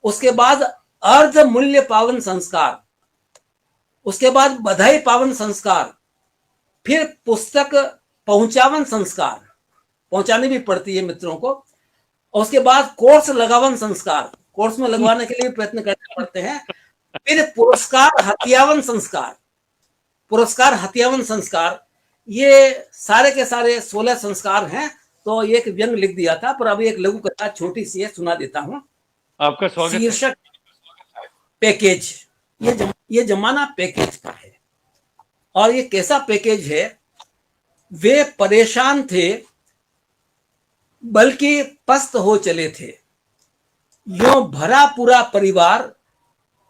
उसके बाद अर्ध मूल्य पावन संस्कार, उसके बाद बधाई पावन संस्कार, फिर पुस्तक पहुंचावन संस्कार, पहुंचानी भी पड़ती है मित्रों को, और उसके बाद कोर्स लगावन संस्कार, कोर्स में लगवाने के लिए प्रयत्न करने पड़ते हैं। फिर पुरस्कार हत्यावन संस्कार, पुरस्कार हत्यावन संस्कार। ये सारे के सारे 16 संस्कार हैं। तो एक व्यंग लिख दिया था, पर अभी एक लघु कथा छोटी सी है, सुना देता हूं। आपका स्वागत। शीर्षक पैकेज। ये जमाना पैकेज का है, और ये कैसा पैकेज है? वे परेशान थे बल्कि पस्त हो चले थे, यो भरा पूरा परिवार,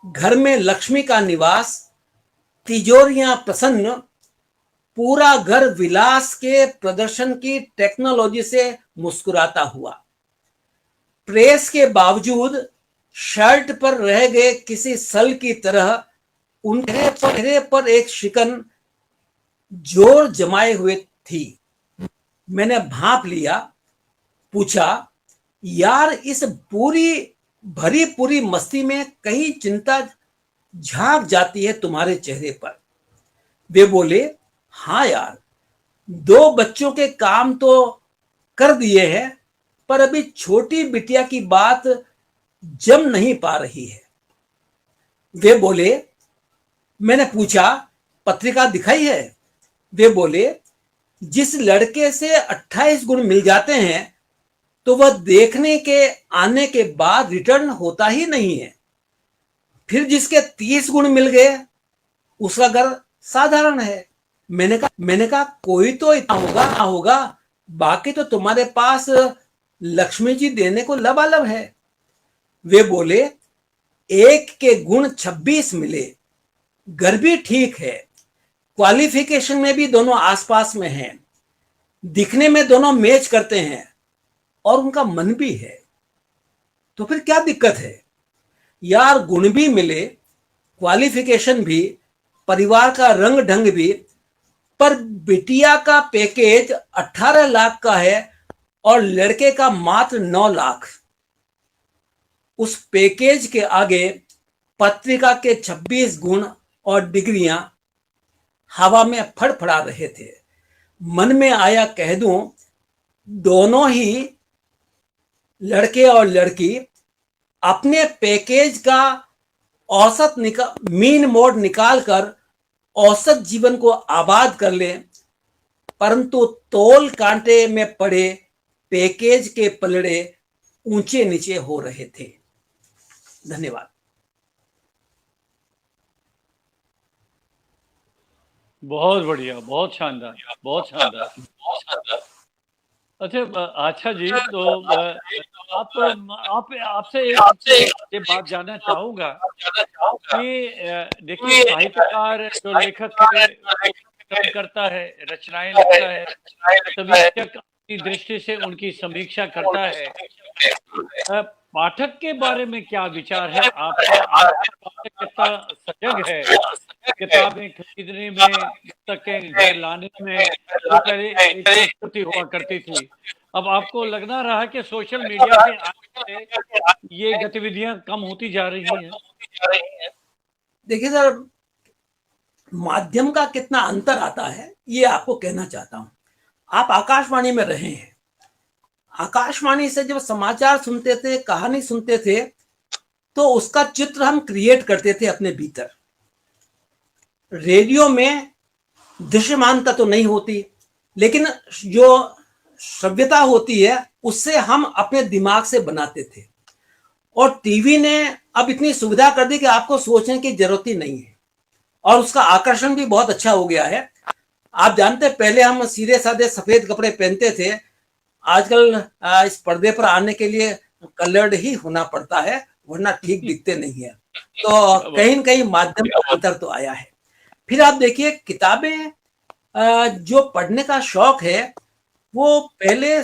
घर में लक्ष्मी का निवास, तिजोरियां प्रसन्न, पूरा घर विलास के प्रदर्शन की टेक्नोलॉजी से मुस्कुराता हुआ। प्रेस के बावजूद शर्ट पर रह गए किसी सल की तरह उनके चेहरे पर एक शिकन जोर जमाए हुए थी। मैंने भांप लिया, पूछा, यार इस भरी पूरी मस्ती में कहीं चिंता झांक जाती है तुम्हारे चेहरे पर। वे बोले, हाँ यार, 2 बच्चों के काम तो कर दिए हैं, पर अभी छोटी बिटिया की बात जम नहीं पा रही है। वे बोले, मैंने पूछा, पत्रिका दिखाई है? वे बोले, जिस लड़के से 28 गुण मिल जाते हैं तो वह देखने के आने के बाद रिटर्न होता ही नहीं है। फिर जिसके 30 गुण मिल गए उसका घर साधारण है। मैंने कहा कोई तो इतना होगा, बाकी तो तुम्हारे पास लक्ष्मी जी देने को लबालब है। वे बोले, एक के गुण 26 मिले, घर भी ठीक है, क्वालिफिकेशन में भी दोनों आसपास में हैं, दिखने में दोनों मैच करते हैं, और उनका मन भी है। तो फिर क्या दिक्कत है यार? गुण भी मिले, क्वालिफिकेशन भी, परिवार का रंग ढंग भी, पर बिटिया का पैकेज 18 लाख का है और लड़के का मात्र 9 लाख। उस पैकेज के आगे पत्रिका के 26 गुण और डिग्रियां हवा में फड़फड़ा रहे थे। मन में आया कह दूं, दोनों ही लड़के और लड़की अपने पैकेज का औसत मीन मोड निकालकर औसत जीवन को आबाद कर ले, परंतु तोल कांटे में पड़े पैकेज के पलड़े ऊंचे नीचे हो रहे थे। धन्यवाद। बहुत बढ़िया, बहुत शानदार, बहुत शानदार। अच्छा जी, तो आपसे एक बात जानना चाहूंगा कि देखिए, साहित्यकार जो लेखक काम करता है, रचनाएं लिखता है, समीक्षक की दृष्टि से उनकी समीक्षा करता है। पाठक के बारे में क्या विचार है आपका? पाठक कितना सजग है किताबें खरीदने में, पुस्तकें घर लाने में? तो पहले एक संस्कृति हुआ करती थी, अब आपको लगना रहा कि सोशल मीडिया के आने से ये गतिविधियां कम होती जा रही हैं? देखिए सर, माध्यम का कितना अंतर आता है ये आपको कहना चाहता हूं। आप आकाशवाणी में रहे हैं, आकाशवाणी से जब समाचार सुनते थे, कहानी सुनते थे, तो उसका चित्र हम क्रिएट करते थे अपने भीतर। रेडियो में दृश्यमानता तो नहीं होती, लेकिन जो श्रव्यता होती है उससे हम अपने दिमाग से बनाते थे। और टीवी ने अब इतनी सुविधा कर दी कि आपको सोचने की जरूरत ही नहीं है, और उसका आकर्षण भी बहुत अच्छा हो गया है। आप जानते हैं, पहले हम सीधे साधे सफेद कपड़े पहनते थे, आजकल इस पर्दे पर आने के लिए कलर्ड ही होना पड़ता है, वरना ठीक दिखते नहीं है। तो कहीं न कहीं माध्यम का अंतर तो आया है। फिर आप देखिए, किताबें जो पढ़ने का शौक है, वो पहले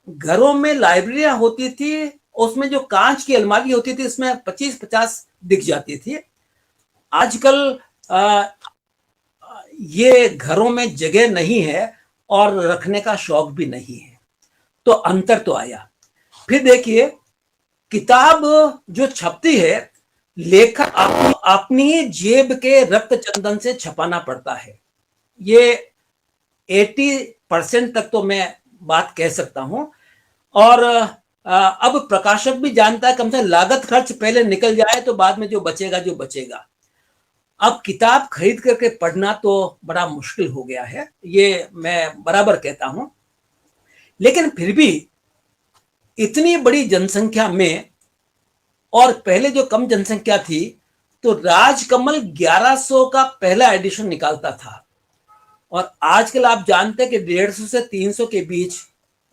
घरों में लाइब्रेरियां होती थी, उसमें जो कांच की अलमारी होती थी उसमें 25-50 दिख जाती थी। आजकल ये घरों में जगह नहीं है और रखने का शौक भी नहीं है, तो अंतर तो आया। फिर देखिए, किताब जो छपती है, लेखक अपनी जेब के रक्त चंदन से छपाना पड़ता है। ये 80% तक तो मैं बात कह सकता हूं। और अब प्रकाशक भी जानता है, कम से कम लागत खर्च पहले निकल जाए तो बाद में जो बचेगा। अब किताब खरीद करके पढ़ना तो बड़ा मुश्किल हो गया है, ये मैं बराबर कहता हूं। लेकिन फिर भी इतनी बड़ी जनसंख्या में, और पहले जो कम जनसंख्या थी, तो राजकमल 1100 का पहला एडिशन निकालता था, और आजकल आप जानते हैं कि 150 से 300 के बीच,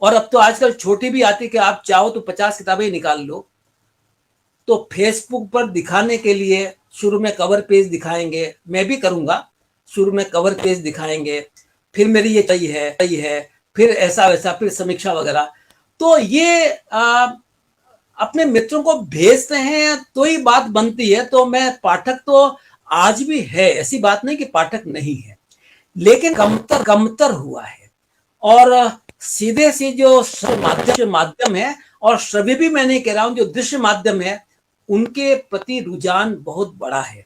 और अब तो आजकल छोटी भी आती कि आप चाहो तो 50 किताबें निकाल लो। तो फेसबुक पर दिखाने के लिए शुरू में कवर पेज दिखाएंगे, मैं भी करूंगा, शुरू में कवर पेज दिखाएंगे, फिर मेरी ये सही है, फिर ऐसा वैसा, फिर समीक्षा वगैरह। तो ये अपने मित्रों को भेजते हैं तो ही बात बनती है। तो मैं पाठक तो आज भी है, ऐसी बात नहीं कि पाठक नहीं है, लेकिन कमतर हुआ है। और सीधे से जो माध्यम है, और श्रव्य भी मैं नहीं कह रहा हूं, जो दृश्य माध्यम है, उनके प्रति रुझान बहुत बड़ा है।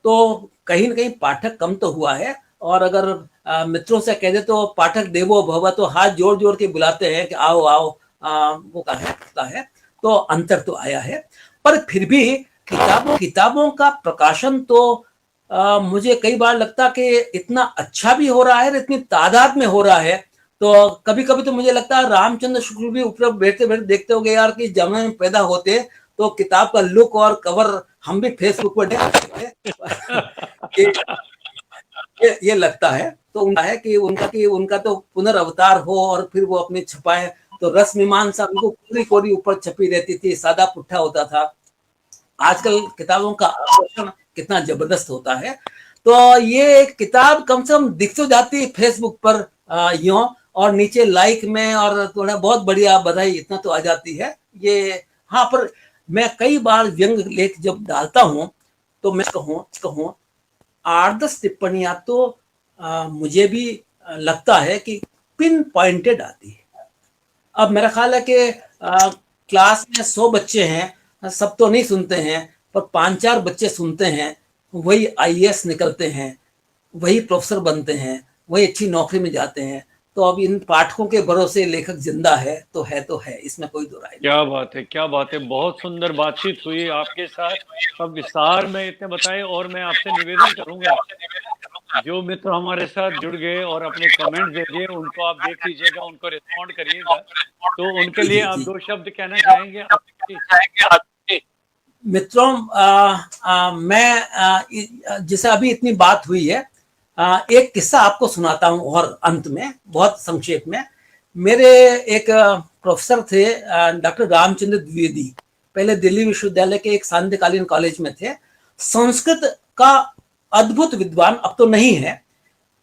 तो कहीं ना कहीं पाठक कम तो हुआ है। और अगर मित्रों से कह दे तो पाठक देवो भव, तो हाथ जोड़ जोड़ के बुलाते हैं कि आओ आओ, वो कहता है। तो अंतर तो आया है, पर फिर भी किताबों का प्रकाशन तो मुझे कई बार लगता कि इतना अच्छा भी हो रहा है, इतनी तादाद में हो रहा है। तो कभी कभी तो मुझे लगता है रामचंद्र शुक्ल भी ऊपर बैठते बैठते देखते होंगे यार कि जमाने में पैदा होते तो किताब का लुक और कवर हम भी फेसबुक पर ये लगता है। तो उनका है कि उनका तो पुनर्अवतार हो और फिर वो अपने छपाए, तो रस मीमांसा उनको पूरी कोरी ऊपर छपी रहती थी, सादा पुट्ठा होता था। आजकल किताबों का आकर्षण कितना जबरदस्त होता है। तो ये किताब कम से कम दिख तो जाती है फेसबुक पर यूं, और नीचे लाइक में और थोड़ा बहुत बढ़िया बधाई, इतना तो आ जाती है ये। हाँ, पर मैं कई बार व्यंग लेख जब डालता हूं तो मैं कहूं 8-10 टिप्पणियां तो मुझे भी लगता है कि पिन पॉइंटेड आती है। अब मेरा ख्याल है कि क्लास में 100 बच्चे हैं, सब तो नहीं सुनते हैं, पर 5-4 बच्चे सुनते हैं, वही आईएएस निकलते हैं, वही प्रोफेसर बनते हैं, वही अच्छी नौकरी में जाते हैं। तो अब इन पाठकों के भरोसे लेखक जिंदा है तो है, इसमें कोई दो राय नहीं। क्या बात है, क्या बात है। बहुत सुंदर बातचीत हुई आपके साथ। अब विस्तार में इतने बताए, और मैं आपसे निवेदन करूंगा, जो मित्र हमारे साथ जुड़ गए और अपने कमेंट भेजे, उनको आप देख लीजिएगा, उनको रिस्पॉन्ड करिएगा। तो उनके लिए आप 2 शब्द कहना चाहेंगे आपके मित्रों? मैं जैसे अभी इतनी बात हुई है, एक किस्सा आपको सुनाता हूं और अंत में बहुत संक्षेप में। मेरे एक प्रोफेसर थे, डॉक्टर रामचंद्र द्विवेदी, पहले दिल्ली विश्वविद्यालय के एक सांध्यकालीन कॉलेज में थे। संस्कृत का अद्भुत विद्वान, अब तो नहीं है।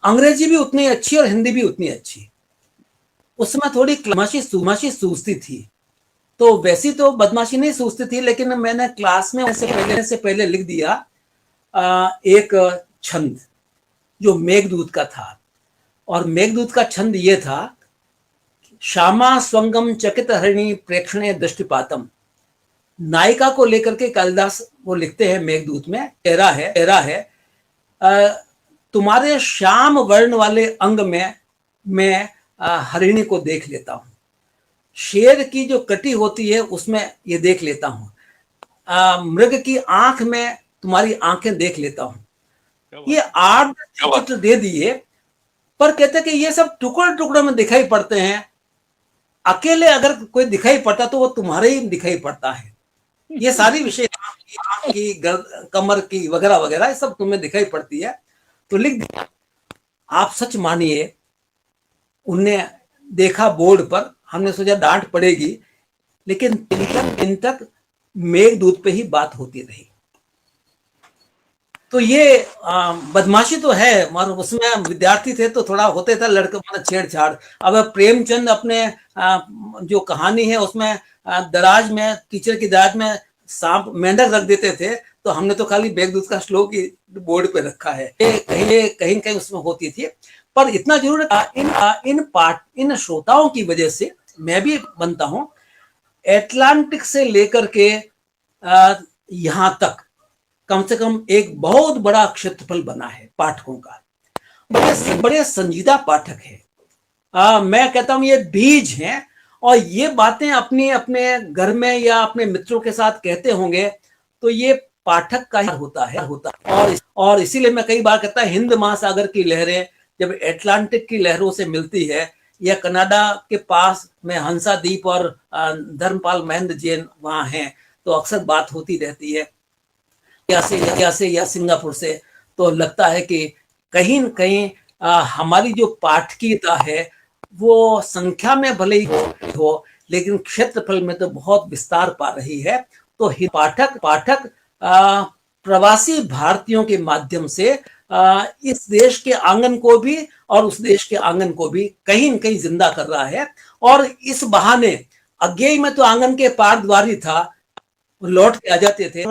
अंग्रेजी भी उतनी अच्छी और हिंदी भी उतनी अच्छी। उसमें थोड़ी क्लमाशी सूझती थी, तो वैसी तो बदमाशी नहीं सूझती थी, लेकिन मैंने क्लास में से पहले लिख दिया एक छंद जो मेघदूत का था। और मेघदूत का छंद ये था, श्यामा स्वंगम चकित हरिणी प्रेक्षणे दृष्टिपातम। नायिका को लेकर के कालिदास वो लिखते हैं मेघदूत में, तेरा है तुम्हारे श्याम वर्ण वाले अंग में मैं हरिणी को देख लेता हूं, शेर की जो कटी होती है उसमें ये देख लेता हूं, मृग की आंख में तुम्हारी आंखें देख लेता हूं। ये 8 चित्र दे दिए, पर कहते कि ये सब टुकड़े टुकड़े में दिखाई पड़ते हैं। अकेले अगर कोई दिखाई पड़ता तो वो तुम्हारे ही दिखाई पड़ता है। ये सारी विषय की कमर की वगैरह वगैरह सब तुम्हें दिखाई पड़ती है। तो लिख दिया। आप सच मानिए, उनने देखा बोर्ड पर, हमने सोचा डांट पड़ेगी, लेकिन दिन तक मेघदूत पे ही बात होती रही। तो ये बदमाशी तो है, मगर उसमें विद्यार्थी थे तो थोड़ा होते था लड़के मतलब छेड़छाड़। अब प्रेमचंद अपने जो कहानी है उसमें दराज में, टीचर की दराज में सांप मेंढक रख देते थे, तो हमने तो खाली मेघदूत का श्लोक ही बोर्ड पे रखा है। कहीं कहीं उसमें होती थी। पर इतना जरूर इन श्रोताओं की वजह से मैं भी बनता हूं। एटलांटिक से लेकर के यहां तक कम से कम एक बहुत बड़ा क्षेत्रफल बना है पाठकों का। बड़े संजीदा पाठक है। मैं कहता हूं ये बीज हैं, और ये बातें अपने घर में या अपने मित्रों के साथ कहते होंगे, तो ये पाठक का ही होता है। और इसीलिए मैं कई बार कहता, हिंद महासागर की लहरें जब एटलांटिक की लहरों से मिलती है, या कनाडा के पास में हंसा द्वीप और धर्मपाल महेंद्र जैन वहां हैं, तो अक्सर बात होती रहती है या सिंगापुर से। तो लगता है कि कहीं न कहीं हमारी जो पाठकीयता है वो संख्या में भले ही हो, लेकिन क्षेत्रफल में तो बहुत विस्तार पा रही है। तो पाठक प्रवासी भारतीयों के माध्यम से इस देश के आंगन को भी और उस देश के आंगन को भी कहीं न कहीं जिंदा कर रहा है। और इस बहाने अज्ञेय में तो आंगन के पार द्वारी था, लौट के आ जाते थे,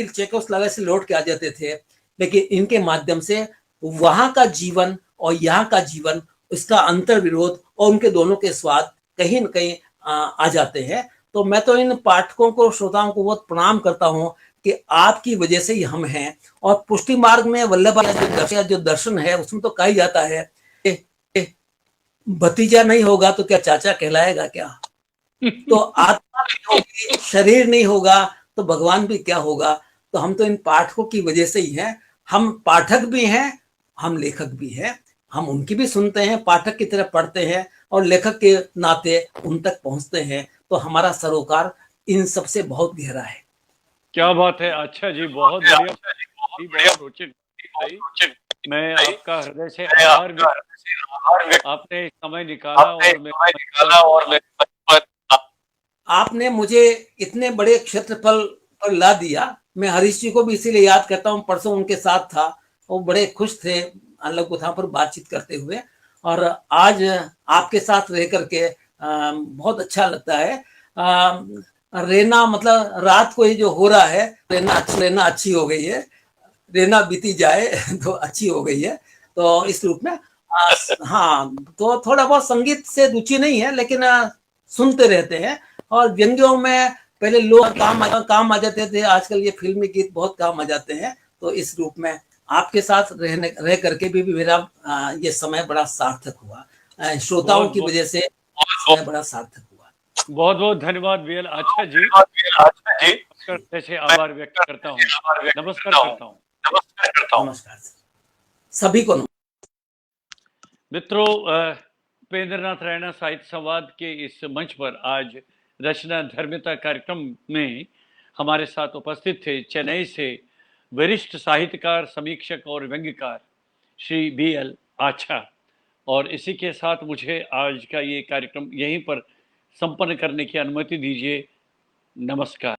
चेकोस्लोवाकिया से लौट के आ जाते थे, लेकिन इनके माध्यम से वहां का जीवन और यहाँ का जीवन, इसका अंतर विरोध और उनके दोनों के स्वाद कहीं न कहीं आ जाते हैं। तो मैं तो इन पाठकों को, श्रोताओं को बहुत प्रणाम करता हूं कि आपकी वजह से ही हम हैं। और पुष्टि मार्ग में वल्लभाचार्य जो दर्शन है उसमें तो कहा जाता है, भतीजा नहीं होगा तो क्या चाचा कहलाएगा क्या? तो आत्मा नहीं होगी, शरीर नहीं होगा तो भगवान भी क्या होगा? तो हम तो इन पाठकों की वजह से ही हैं। हम पाठक भी हैं, हम लेखक भी हैं। हम उनकी भी सुनते हैं, पाठक की तरह पढ़ते हैं, और लेखक के नाते उन तक पहुंचते हैं। तो हमारा सरोकार इन सबसे बहुत गहरा है। क्या बात है। अच्छा जी, बहुत बढ़िया, बहुत रोचक। मैं आपका हृदय से आभार, आपने समय निकाला और आपने मुझे इतने बड़े क्षेत्रफल पर ला दिया। मैं हरीश जी को भी इसीलिए याद करता हूँ, परसों उनके साथ था, वो बड़े खुश थे अलग उठा पर बातचीत करते हुए। और आज आपके साथ रह करके बहुत अच्छा लगता है। रेना मतलब रात को ये जो हो रहा है, रेना अच्छी हो गई है, रेना बीती जाए तो अच्छी हो गई है। तो इस रूप में हाँ, तो थोड़ा बहुत संगीत से रुचि नहीं है, लेकिन सुनते रहते हैं। और व्यंग्यों में पहले लोग काम आ जाते थे, आजकल ये फिल्मी गीत बहुत काम आ जाते हैं। तो इस रूप में आपके साथ रह करके भी मेरा ये समय बड़ा सार्थक हुआ, श्रोताओं बहुत की बहुत वजह से समय बड़ा सार्थक हुआ। बहुत बहुत धन्यवाद वीएल आचा जी, जैसे आभार व्यक्त करता हूँ, नमस्कार करता हूँ। नमस्कार सभी को। मित्रों, उपेंद्रनाथ रैना साहित्य संवाद के इस मंच पर आज रचना धर्मिता कार्यक्रम में हमारे साथ उपस्थित थे चेन्नई से वरिष्ठ साहित्यकार, समीक्षक और व्यंग्यकार श्री बीएल आचा। और इसी के साथ मुझे आज का ये कार्यक्रम यहीं पर संपन्न करने की अनुमति दीजिए। नमस्कार।